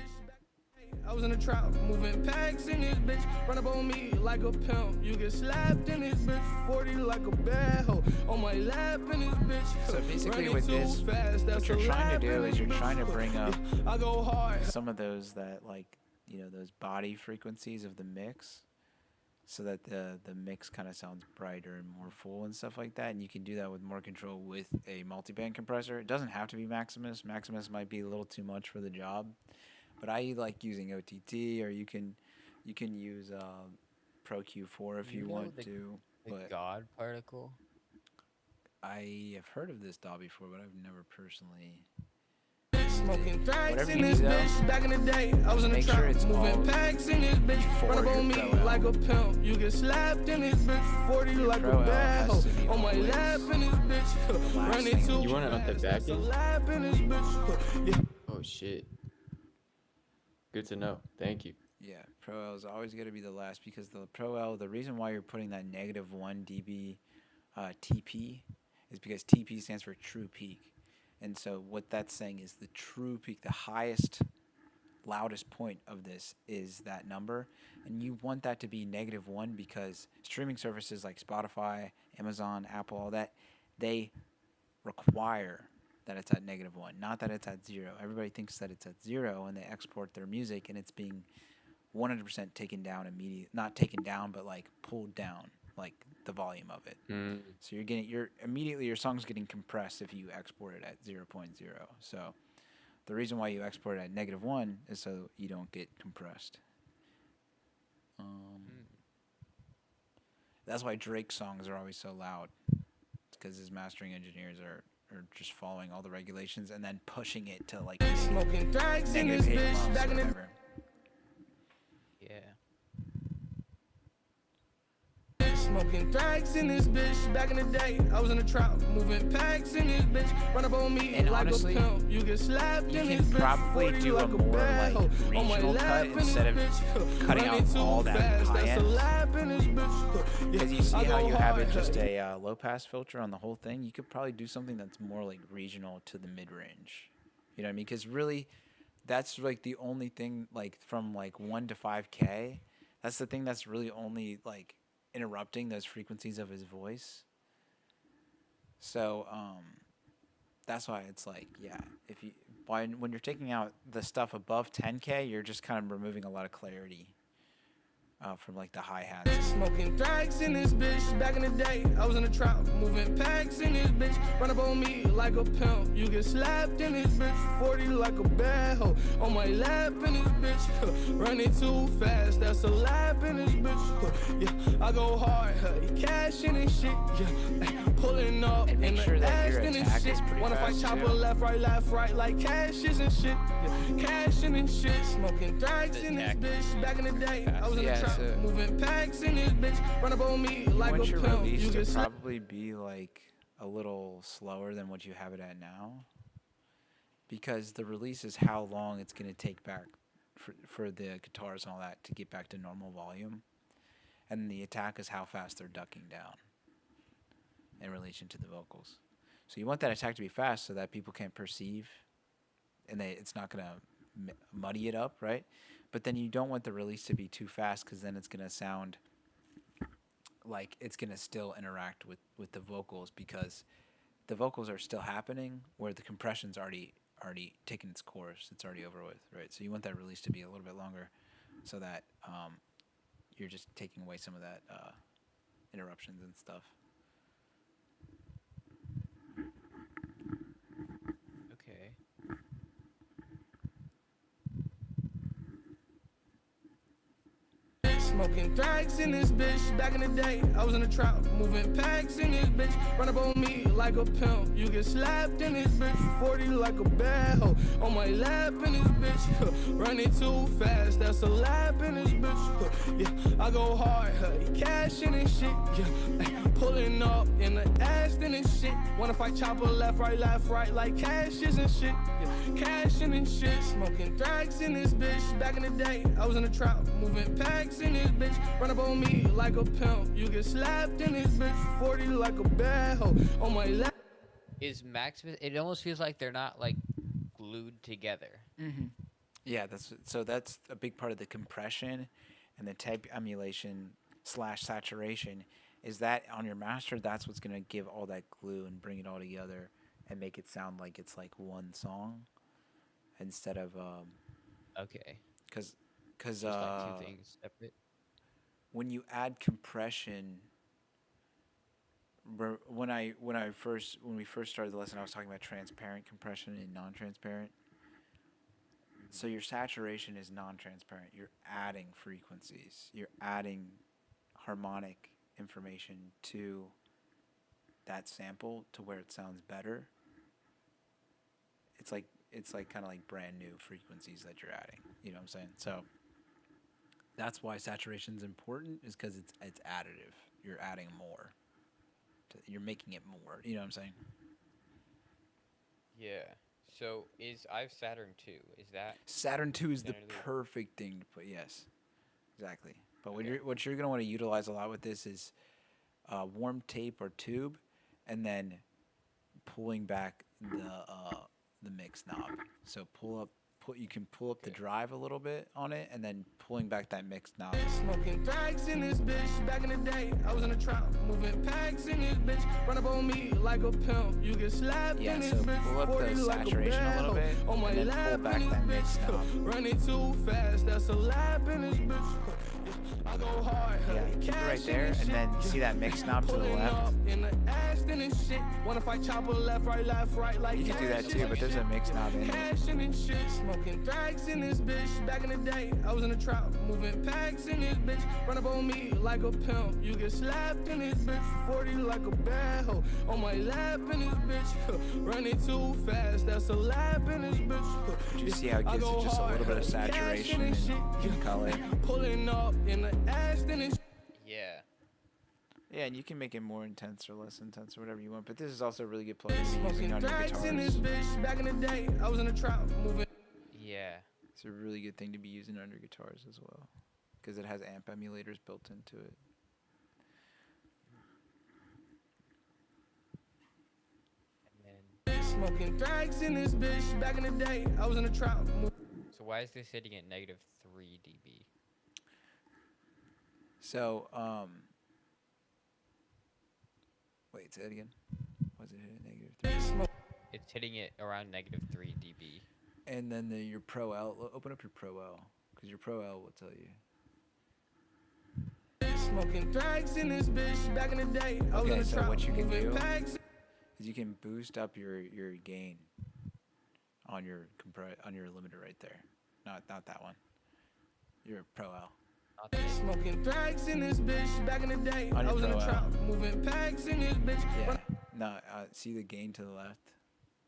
I was in the trap, moving packs in this bitch. Run up on me like a pimp. You get slapped in this bitch. 40 like a bad hoe. On my lap in this bitch. So basically Running with too this, fast, what that's you're a trying lap to do in is this you're trying to bitch. bring up Yeah, I go hard. some of those that those body frequencies of the mix, so that the mix kind of sounds brighter and more full and stuff like that. And you can do that with more control with a multi-band compressor. It doesn't have to be Maximus. Maximus might be a little too much for the job, but I like using OTT, or you can use Pro Q4 if you want to. The But God particle. I have heard of this DAW before, but I've never personally. Smoking drags Whatever in you this do, though, bitch. Back in the day, I was in the make trap, sure it's all moving packs in this bitch. Run up before on your me Pro L. like a pimp. You get slapped in this bitch. 40 like Pro a L bad has hoe. to be On my always lap in this bitch. last Running thing. too You want it on the fast, back that's a end? lap in this bitch. Yeah. Oh shit. Good to know. Thank you. Yeah, Pro L is always going to be the last, because the Pro L, the reason why you're putting that -1 dB TP is because TP stands for true peak. And so what that's saying is the true peak, the highest, loudest point of this is that number. And you want that to be -1 because streaming services like Spotify, Amazon, Apple, all that, they require that it's at -1, not that it's at 0. Everybody thinks that it's at 0 and they export their music and it's being 100% taken down not taken down, but like pulled down, like the volume of it. So your song's getting compressed if you export it at 0.0. So the reason why you export it at -1 is so you don't get compressed. That's why Drake's songs are always so loud. It's because his mastering engineers are just following all the regulations and then pushing it to like Smoking drags in this -8 bitch. months Back or in the whatever. Yeah. Smoking drags in this bitch. Back in the day, I was in the trap, moving packs in this bitch. Run up on me And like honestly, a pimp. You get slapped you in can this bitch. probably 40 do a like more, bad like, hoe. On my regional lap cut in this instead of bitch. cutting Running out too all that fast, high that's end. a lap in this bitch. Because you see I how go you have it hard. just a low pass filter on the whole thing. You could probably do something that's more like regional to the mid range. You know what I mean? Because really, that's like the only thing, like from like 1 to 5K. That's the thing that's really only like interrupting those frequencies of his voice. So that's why it's like, yeah, if you when you're taking out the stuff above 10K, you're just kind of removing a lot of clarity. from like the hi-hats. Smoking drags in this bitch. Back in the day, I was in the trap, moving packs in this bitch. Run up on me like a pimp. You get slapped in this bitch. 40 like a bad hoe. On my lap in this bitch. Running too fast, that's a lap in this bitch. Yeah, I go hard. Cash in this shit. Yeah, pulling up And make in sure the that your ass in this attack shit. is pretty Wanna fight fast, chopper too. left, right, like cashes and shit. Yeah, cashing and shit. Smoking drags The in this attack is bitch. Back in the day, I was in Yeah, the trap, so- moving packs in this bitch. Run up on me You like want a your pimp. release You to get slapped. probably be like a little slower than what you have it at now, because the release is how long it's going to take back for the guitars and all that to get back to normal volume, and the attack is how fast they're ducking down in relation to the vocals. So you want that attack to be fast so that people can perceive, and it's not going to muddy it up, right? But then you don't want the release to be too fast, because then it's going to sound like it's going to still interact with the vocals, because the vocals are still happening where the compression's already taken its course. It's already over with, right? So you want that release to be a little bit longer so that you're just taking away some of that interruptions and stuff. Okay. Smoking drags in this bitch. Back in the day, I was in the trap, moving packs in this bitch. Run up on me like a pimp. You get slapped in this bitch. 40 like a bad hoe. On my lap in this bitch. Running too fast, that's a lap in this bitch. Yeah, I go hard. Cash in this shit. Yeah, pulling up in the ass in this shit. Wanna fight chopper left, right, like cashes and shit. Yeah, cashing and shit. Smoking drags in this bitch. Back in the day, I was in the trap, moving packs in this bitch. Run up on me like a pimp. You get slapped in this bitch. 40 like a bad hoe. On my lap. Is Maximus? It almost feels like they're not like glued together. Yeah, that's a big part of the compression and the tape emulation / saturation, is that on your master, that's what's going to give all that glue and bring it all together and make it sound like it's like one song instead of Okay. because Just like two things separate. when you add compression, when we first started the lesson, I was talking about transparent compression and non-transparent. So your saturation is non-transparent. You're adding frequencies. You're adding harmonic information to that sample to where it sounds better. It's like kind of like brand new frequencies that you're adding. You know what I'm saying? So that's why saturation is important, is because it's additive. You're adding more. You're making it more. You know what I'm saying? Yeah. So I have Saturn 2. Is that Saturn 2 is the Standard lead. perfect thing to put. Yes, exactly. But Okay. what you're gonna want to utilize a lot with this is warm tape or tube, and then pulling back the mix knob. So you can pull up the Okay. drive a little bit on it, and then pulling back that mix knob. Smoking drags in this bitch. Back in the day, I was in the trap, moving packs in this bitch. Run up on me like a pimp. You get slapped Yeah, in this so bitch. pull up the 40 like a saturation a bad little hoe. bit, On my and then pull lap back in that this mix bitch. knob. Running too fast, that's a lap in this bitch. I go hard. Yeah, keep it right there, and then see that mix knob to the Pulling left. up in the ass in this shit. Wanna fight chopper left, right, like You can do that cashes too, and but there's a shit. mix knob in it. Cashing and shit, smoking drags in this bitch. Back in the day, I was in the trap, moving packs in this bitch. Run up on me like a pimp. You get slapped in this bitch. 40 like a bad hoe. On my lap in this bitch. Running too fast, that's a lap in this bitch. Did you see how it gives it just a little bit of saturation and color? Pulling up in the ass in this. Yeah. Yeah, and you can make it more intense or less intense or whatever you want. But this is also a really good plugin to be using Smoking on your drags in this guitars. bitch. Back in the day, I was in the trap, moving. Yeah. It's a really good thing to be using on your guitars as well, because it has amp emulators built into it. And then Smoking drags in this bitch. Back in the day, I was in the trap. so why is this sitting at negative 3 dB? So, wait, say it again. Was it hit at -3? It's hitting it around negative 3 dB. And then your Pro L, open up your Pro L, because your Pro L will tell you. Smoking tracks in this bitch back in the day. I was in Okay, the so trap, what you can moving do packs. is you can boost up your gain on your limiter right there. Not that one. Your Pro L. Not this. Smoking tracks in this bitch back in the day. On I your was in the Pro L. trap, moving packs in this bitch. Yeah. No, see the gain to the left?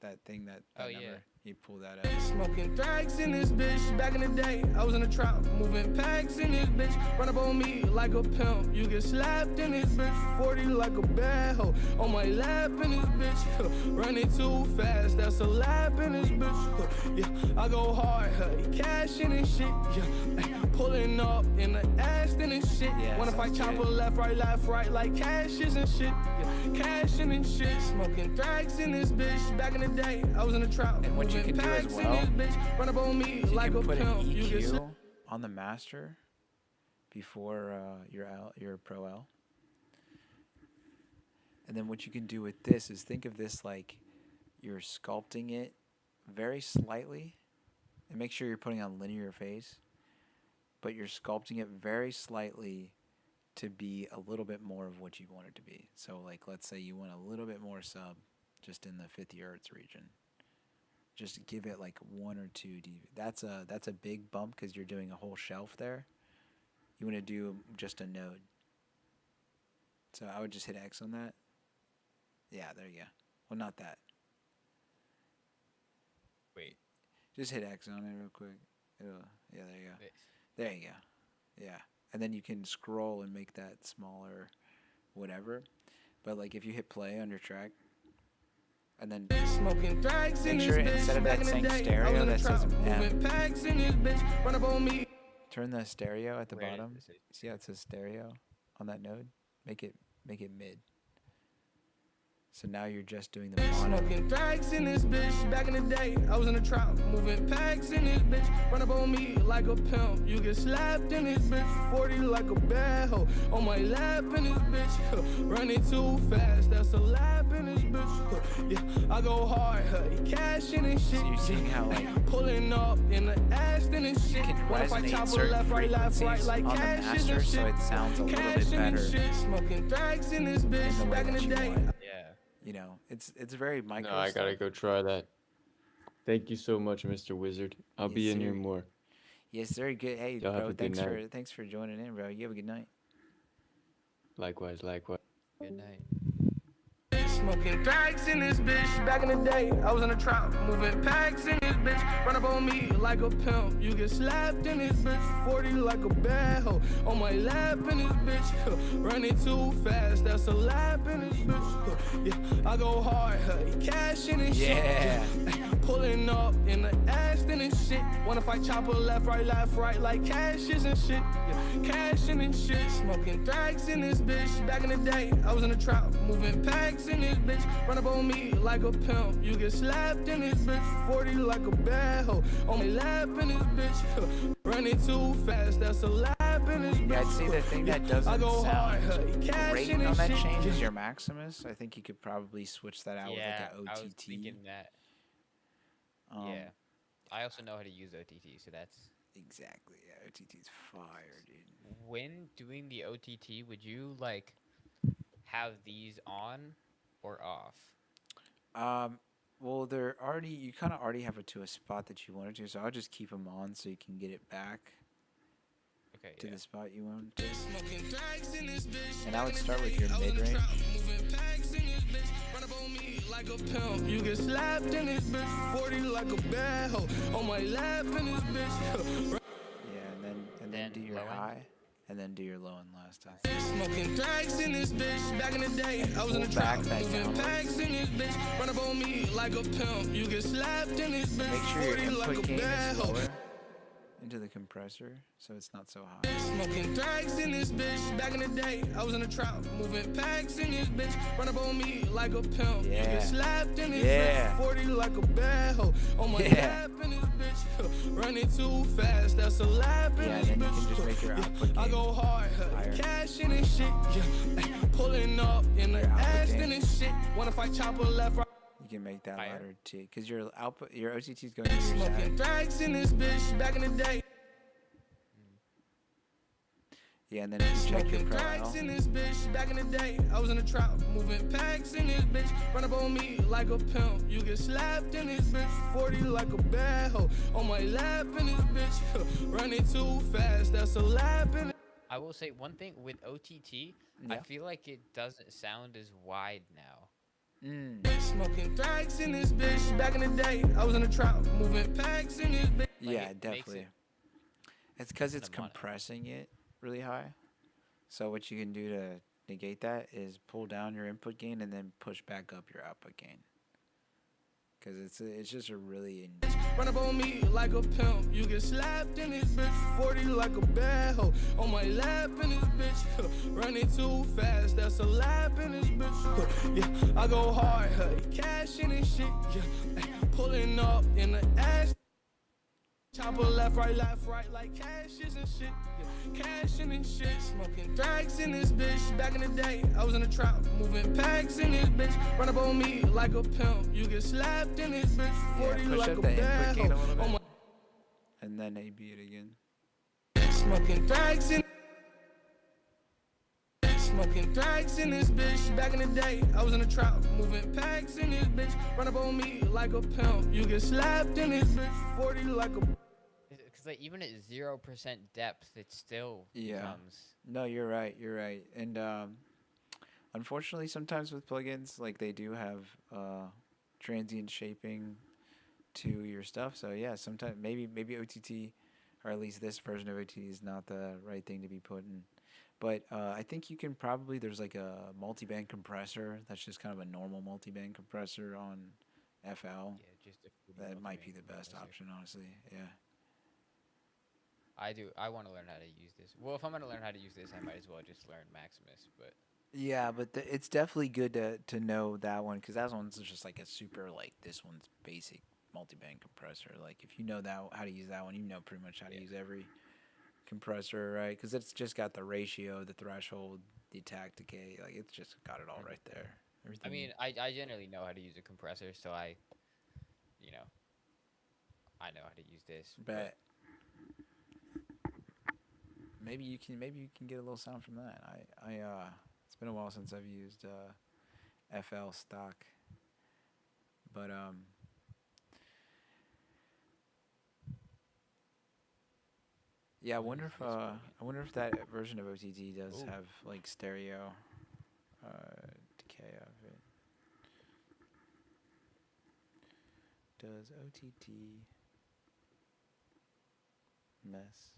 That thing that Oh, yeah. number? You pull that out. Smoking tracks in this bitch back in the day. I was in the trap, moving packs in this bitch. Run up on me like a pimp. You get slapped in this bitch. 40 like a bad hoe. On my lap in this bitch. Running too fast, that's a lap in this bitch. Yeah, I go hard, cash in and shit. Yeah, pulling up in the Aston and shit. Yeah, Wanna fight sounds chopper good. left, right like cashes and shit. Yeah, cashing and shit. Smoking tracks in this bitch back in the day. I was in the trap. And what you can do as Packs in well, this bitch, run up on me is you like can a put an pimp. You get EQ on the master before your Pro L. And then what you can do with this is think of this like you're sculpting it very slightly, and make sure you're putting on linear phase, but you're sculpting it very slightly to be a little bit more of what you want it to be. So like let's say you want a little bit more sub just in the 50 hertz region. Just give it like 1 or 2 dB. That's a big bump because you're doing a whole shelf there. You want to do just a node. So I would just hit X on that. Yeah, there you go. Well, not that. Wait. Just hit X on it real quick. Yeah, there you go. This. There you go. Yeah. And then you can scroll and make that smaller, whatever. But like if you hit play on your track, and then Smoking tracks in make this sure bitch instead of back that in the saying day. I was stereo in the that trap, says moving M, packs in this bitch. Run up on me. turn the stereo at the Where did bottom. this say- See how it says stereo on that node? Make it mid. So now you're just doing the mono. Smoking tracks in this bitch back in the day. I was in the trap, moving packs in this bitch. Run up on me like a pimp. You get slapped in this bitch. 40 like a bad hoe. On my lap in this bitch. Running too fast, that's a lap in this bitch. Yeah, I go hard, cashing and shit. So you're seeing how like Pulling up in the Aston and shit. can Wanna fight resonate chopper certain left, right frequencies like on the cashes master and so shit. it sounds a little bit Cashing and better shit. Smoking tracks in this in the bitch way back in that the you day. want. Yeah. You know, it's very micro. No, I gotta stuff. go try that. Thank you so much, Mr. Wizard. I'll Yes, be in here sir. more. Yes, very good. Hey, Y'all have bro, a good night. thanks for joining in, bro. You have a good night. Likewise. Good night. Smoking tracks in this bitch back in the day. I was in the trap, moving packs in this bitch. Run up on me like a pimp. You get slapped in this bitch. 40 like a bad hoe. On my lap in this bitch. Running too fast, that's a lap in this bitch. Yeah, I go hard, cashing and shit. Yeah. Pulling up in the Aston and shit. Wanna fight chopper left, right like cashes and shit. Yeah, cashing and shit. Smoking tracks in this bitch back in the day. I was in the trap, moving packs in this bitch. Run up on me like a pimp. You get slapped in this bitch. 40 like a bad hoe. On my lap in this bitch. Running too fast, that's a lap in this bitch. Yeah, I'd say the thing that I doesn't go hard, sound cashing great and on that shit. change is your Maximus. I think you could probably switch that out Yeah, with I like was an OTT. thinking that. Yeah. I also know how to use OTT, so that's. Exactly. Yeah, OTT's fire, dude. When doing the OTT, would you like have these on or off? Well, they're already. You kind of already have it to a spot that you wanted to, so I'll just keep them on so you can get it back Okay. to Yeah. the spot you want to. Smoking tracks in this bitch. And I would start with your mid range. Moving packs in this bitch. Run up on me like a pimp. You get slapped in this bitch. 40 like a bad hoe. On my lap in this bitch. Yeah, and then do your low end? high, and then do your low end last time. Smoking tracks in this bitch. Back in the day, I was in the Pull back trap. that Moving downwards. packs in this bitch. Run up on me like a pimp. You get slapped in this bitch. Make sure your 40 like input a gain bad is hoe. lower into the compressor, so it's not so high. Smoking tracks in this bitch. Back in the day, I was in the trap. Moving packs in this bitch. Run up on me like a pimp. You Yeah. get slapped in this Yeah. bitch. 40 like a bad hoe. On my Yeah. lap in this bitch. Running too fast, that's a lap in Yeah, this then you bitch. can just make your output I gain go hard, higher. cashing and shit. Yeah. Pulling up in the Your output Aston gain. and shit. Wanna fight chopper left, right. You can make that Higher. louder too, because your output, your OTT is going to your Smoking side. tracks in this bitch. Back in the day. Yeah, and then if you check your Smoking Pro cracks L, in this bitch. Back in the day, I was in the trap, moving packs in this bitch. Run up on me like a pimp. You get slapped in this bitch. 40 like a bad hoe. On my lap in this bitch. Running too fast, that's a lap in it. I will say one thing with OTT, I yeah. feel like it doesn't sound as wide now. Smoking cracks in this bitch. Back in the day, I was in the trap, moving packs in this bitch. Like, Yeah, it makes definitely. it It's because it's the mono. compressing it really high. So what you can do to negate that is pull down your input gain and then push back up your output gain. Because it's just a really Run up on me like a pimp. You get slapped in this bitch. 40 like a bad hoe. On my lap in this bitch. Running too fast. That's a lap in this bitch. Yeah, I go hard. Cash in and shit. Yeah, pulling up in the ass. Chopper left, right, like cashes and shit. Yeah, cashing and shit. Smoking drags in this bitch. Back in the day, I was in the trap, moving packs in this bitch. Run up on me like a pimp. You get slapped in this bitch. 40 push like up a the input bad gain a hoe. little On bit. my and then AB it again. smoking drags in. Smoking drags in this bitch. Back in the day, I was in the trap, moving packs in this bitch. Run up on me like a pimp. You get slapped in this bitch. 40 like a. Because like even at 0% depth, it still Yeah. becomes. No, you're right. You're right. And unfortunately, sometimes with plugins, like they do have transient shaping to your stuff. So yeah, sometimes maybe OTT, or at least this version of OTT is not the right thing to be put in. But I think you can probably there's like a multiband compressor that's just kind of a normal multiband compressor on FL. Yeah, just a fruity That might be multiband the best compressor. option, honestly. Yeah. I want to learn how to use this. Well, if I'm gonna learn how to use this, I might as well just learn Maximus. But Yeah, but it's definitely good to know that one because that one's just like a super like this one's basic multiband compressor. Like if you know that how to use that one, you know pretty much how to use every compressor, right? Because it's just got the ratio, the threshold, the attack decay. Like it's just got it all right there. Everything. I mean, I generally know how to use a compressor, so I know how to use this. but maybe you can get a little sound from that. I it's been a while since I've used FL stock, but yeah, I What wonder is if this plugin? I wonder if that version of OTT does Ooh. have like stereo decay of it. Does OTT mess?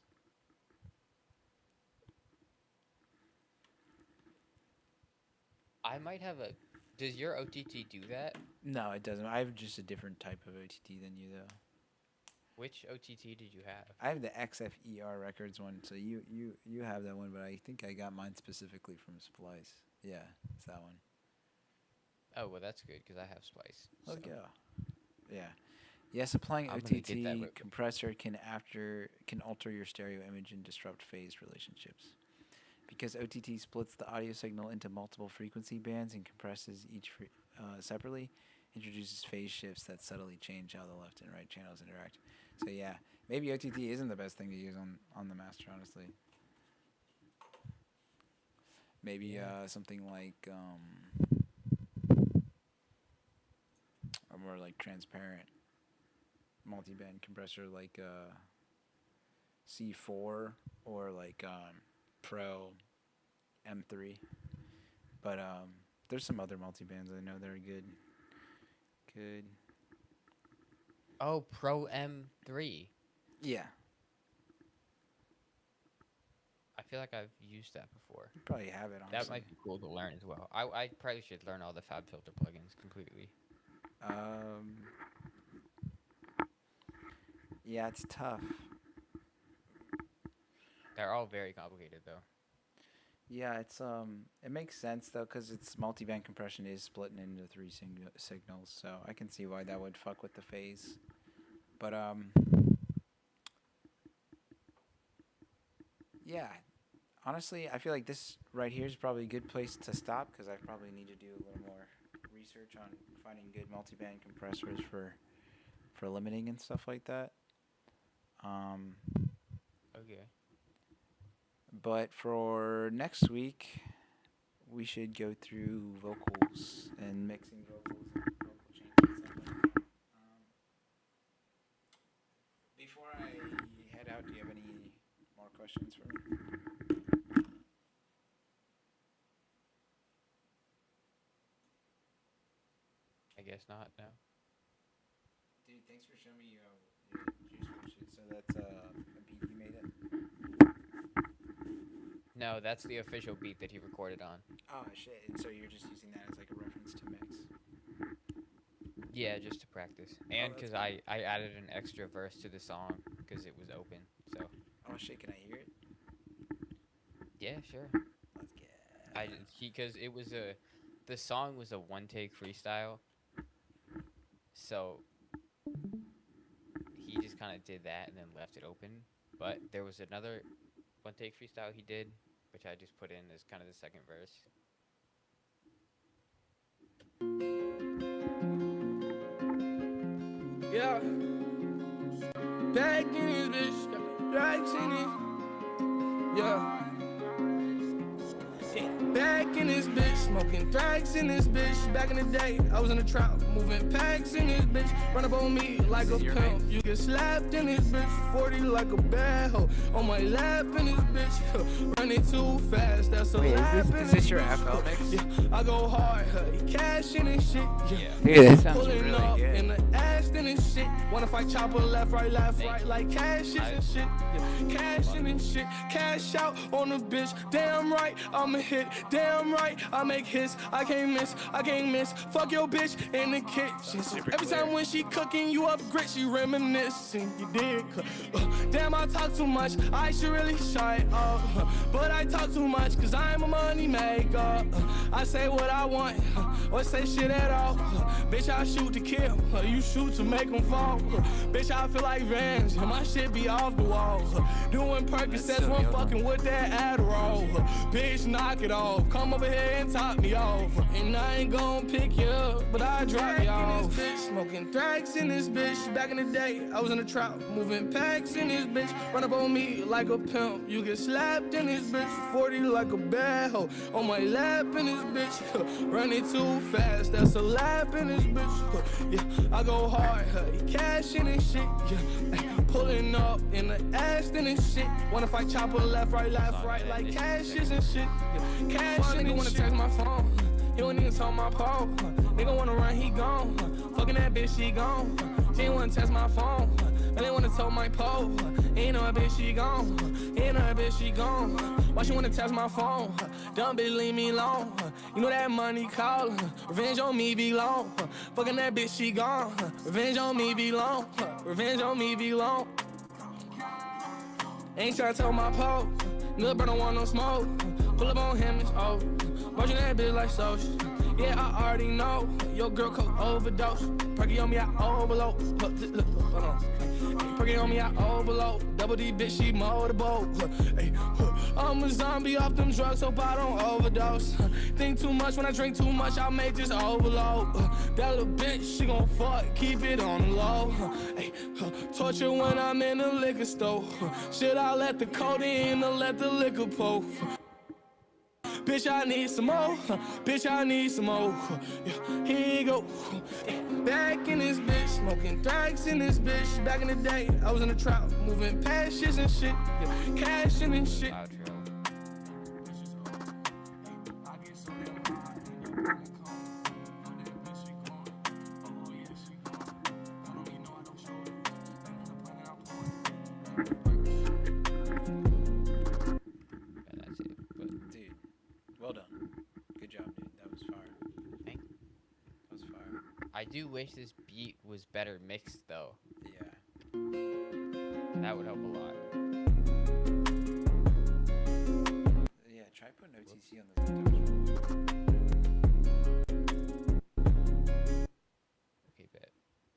I might have a. Does your OTT do that? No, it doesn't. I have just a different type of OTT than you though. Which OTT did you have? I have the XFER Records one, so you have that one, but I think I got mine specifically from Splice. Yeah, it's that one. Oh well, that's good because I have Splice. Look, so. yeah. Yes, applying I'm gonna get that OTT real quick. compressor can alter your stereo image and disrupt phase relationships. Because OTT splits the audio signal into multiple frequency bands and compresses each separately, introduces phase shifts that subtly change how the left and right channels interact. So yeah, maybe OTT isn't the best thing to use on the master, honestly. Maybe something like a more like transparent multi-band compressor like C4 or like Pro M3. But there's some other multi-bands I know that are good. Oh, Pro M3. Yeah, I feel like I've used that before. you probably have it, honestly. That might be cool to learn as well. I probably should learn all the FabFilter plugins completely. Yeah, it's tough. They're all very complicated though. Yeah, it's it makes sense though because it's multi-band compression is splitting into three signals, so I can see why that would fuck with the phase. But yeah, honestly, I feel like this right here is probably a good place to stop because I probably need to do a little more research on finding good multi-band compressors for limiting and stuff like that. Okay. But for next week, we should go through vocals and mixing vocals and vocal changes and stuff like that. Before I head out, do you have any more questions for me? I guess not. No. Dude, thanks for showing me your juice fruit shit. So that's a beat you made it? No, that's the official beat that he recorded on. Oh shit! And so you're just using that as like a reference to mix. Yeah, just to practice, and that's because I added an extra verse to the song because it was open. So Oh shit! Can I hear it? yeah, sure. Let's get. Because it was the song was a one take freestyle. So he just kind of did that and then left it open. But there was another one take freestyle he did, which I just put in as kind of the second verse. Yeah. Back in his bitch, got the drugs in it. Yeah. Back in this bitch, smoking drugs in this bitch. Back in the day, I was in the trap, moving packs in this bitch. Run up on me like a pimp. You get slapped in this bitch, 40 like a bad hoe. On my lap in this bitch, running too fast. That's a Wait, lap in is this your bitch. FL mix? Yeah, I go hard, cash in this shit. Yeah. Dude, that sounds Pulling really up good. in the ass in this shit. Wanna fight chopper left, right, like cash is and shit. Yeah. Cash in and shit. Cash out on the bitch. Damn right, I'm a hit. Damn right, I make hits. I can't miss. Fuck your bitch in the kitchen. Every time when she cooking, you up grit, she reminiscing. You did. Damn, I talk too much. I should really shut up. But I talk too much, cause I'm a money maker. I say what I want, or say shit at all. Bitch, I shoot to kill, you shoot to make them fall. Bitch, I feel like Vans, my shit be off the wall. Doing Percocets, one fucking with that Adderall. Bitch, knock it off, come over here and top me off. And I ain't gon' pick you up, but I drop you off. Smoking tracks in this bitch, back in the day, I was in the trap, moving packs in this bitch. Run up on me like a pimp, you get slapped in this bitch, 40 like a bad hoe. On my lap in this bitch, running too fast, that's a lap in this bitch. Yeah, I go hard, cash in this shit. Yeah, pulling up in the ass in this shit. Wanna fight chopper left, right, like cash is and shit. Yeah, cash in nigga wanna text my phone. He don't even talk my pole. Nigga wanna run, he gone. Fucking that bitch, she gone. She ain't wanna test my phone. They wanna tell my pole. Ain't no bitch, she gone. Ain't no bitch, she gone. Why she wanna test my phone? Dumb bitch, leave me alone. You know that money call. Revenge on me be long. Fucking that bitch, she gone. Revenge on me be long. Revenge on me be long. Ain't tryna tell my pole. Little bro don't want no smoke. Pull up on him, it's over. Watching that bitch like social. Yeah, I already know. Your girl coke overdose. Perky on me, I overload. Hold on. Perky on me, I overload. Double D bitch, she motorboat. Hey, I'm a zombie off them drugs, hope I don't overdose. Think too much when I drink too much, I may just overload. That little bitch, she gon' fuck, keep it on the low. Hey, torture when I'm in the liquor store. Should I let the codeine or let the liquor pour? Bitch, I need some more. Bitch, I need some more. Yeah, here you go. Back in this bitch, smoking drugs in this bitch. Back in the day, I was in the trap, moving past shit and shit. Yeah, cash in and shit. Outro. Yeah, that's it. But Dude, well done. Good job, dude. That was fire. thank you. That was fire. I do wish this beat was better mixed though. Yeah. That would help a lot. Yeah, try putting OTC on those guitars. Okay, bet.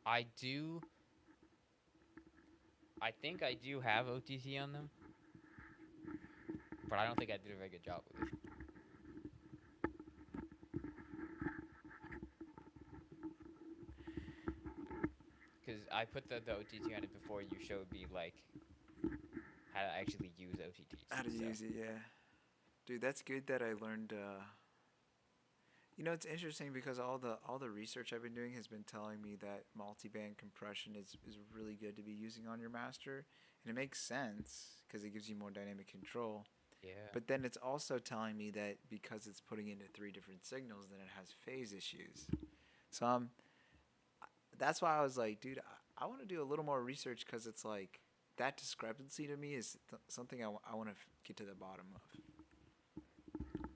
I think I do have OTC on them, but I don't think I did a very good job with it. Because I put the OTT on it before you showed me like how to actually use OTT. How to So, use it, yeah. Dude, that's good that I learned. You know, it's interesting because all the research I've been doing has been telling me that multiband compression is really good to be using on your master, and it makes sense because it gives you more dynamic control. yeah. But then it's also telling me that because it's putting into three different signals, then it has phase issues. So that's why I was like, dude, I want to do a little more research because it's like that discrepancy to me is something I want to get to the bottom of.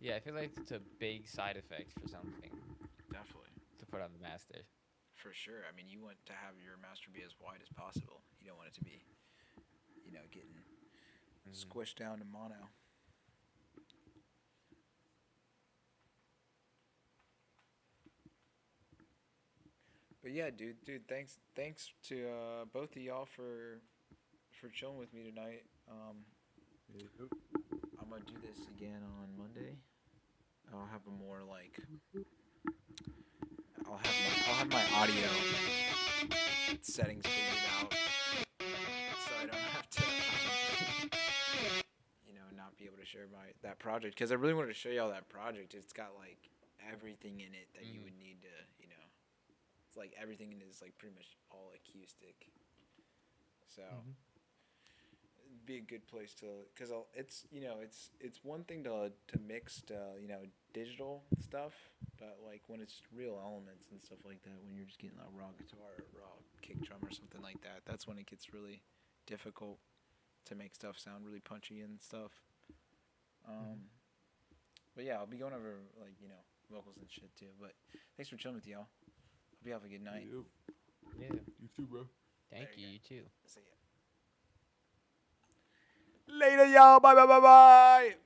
Yeah, I feel like it's a big side effect for something Definitely. to put on the master. For sure. I mean, you want to have your master be as wide as possible. You don't want it to be, getting squished down to mono. But yeah, dude, thanks to both of y'all for chilling with me tonight. I'm gonna do this again on Monday. I'll have a more like I'll have my audio settings figured out, so I don't have to not be able to share that project because I really wanted to show y'all that project. It's got like everything in it that you would need to it's like everything in it is like pretty much all acoustic. So it'd be a good place to because it's one thing to mix digital stuff, but like when it's real elements and stuff like that, when you're just getting a raw guitar or raw kick drum or something like that, that's when it gets really difficult to make stuff sound really punchy and stuff. But yeah, I'll be going over vocals and shit too. But thanks for chilling with y'all. Hope you have a good night. Yeah. You too, bro. Thank There you you. You too. See ya. Later, y'all. Bye, bye, bye, bye.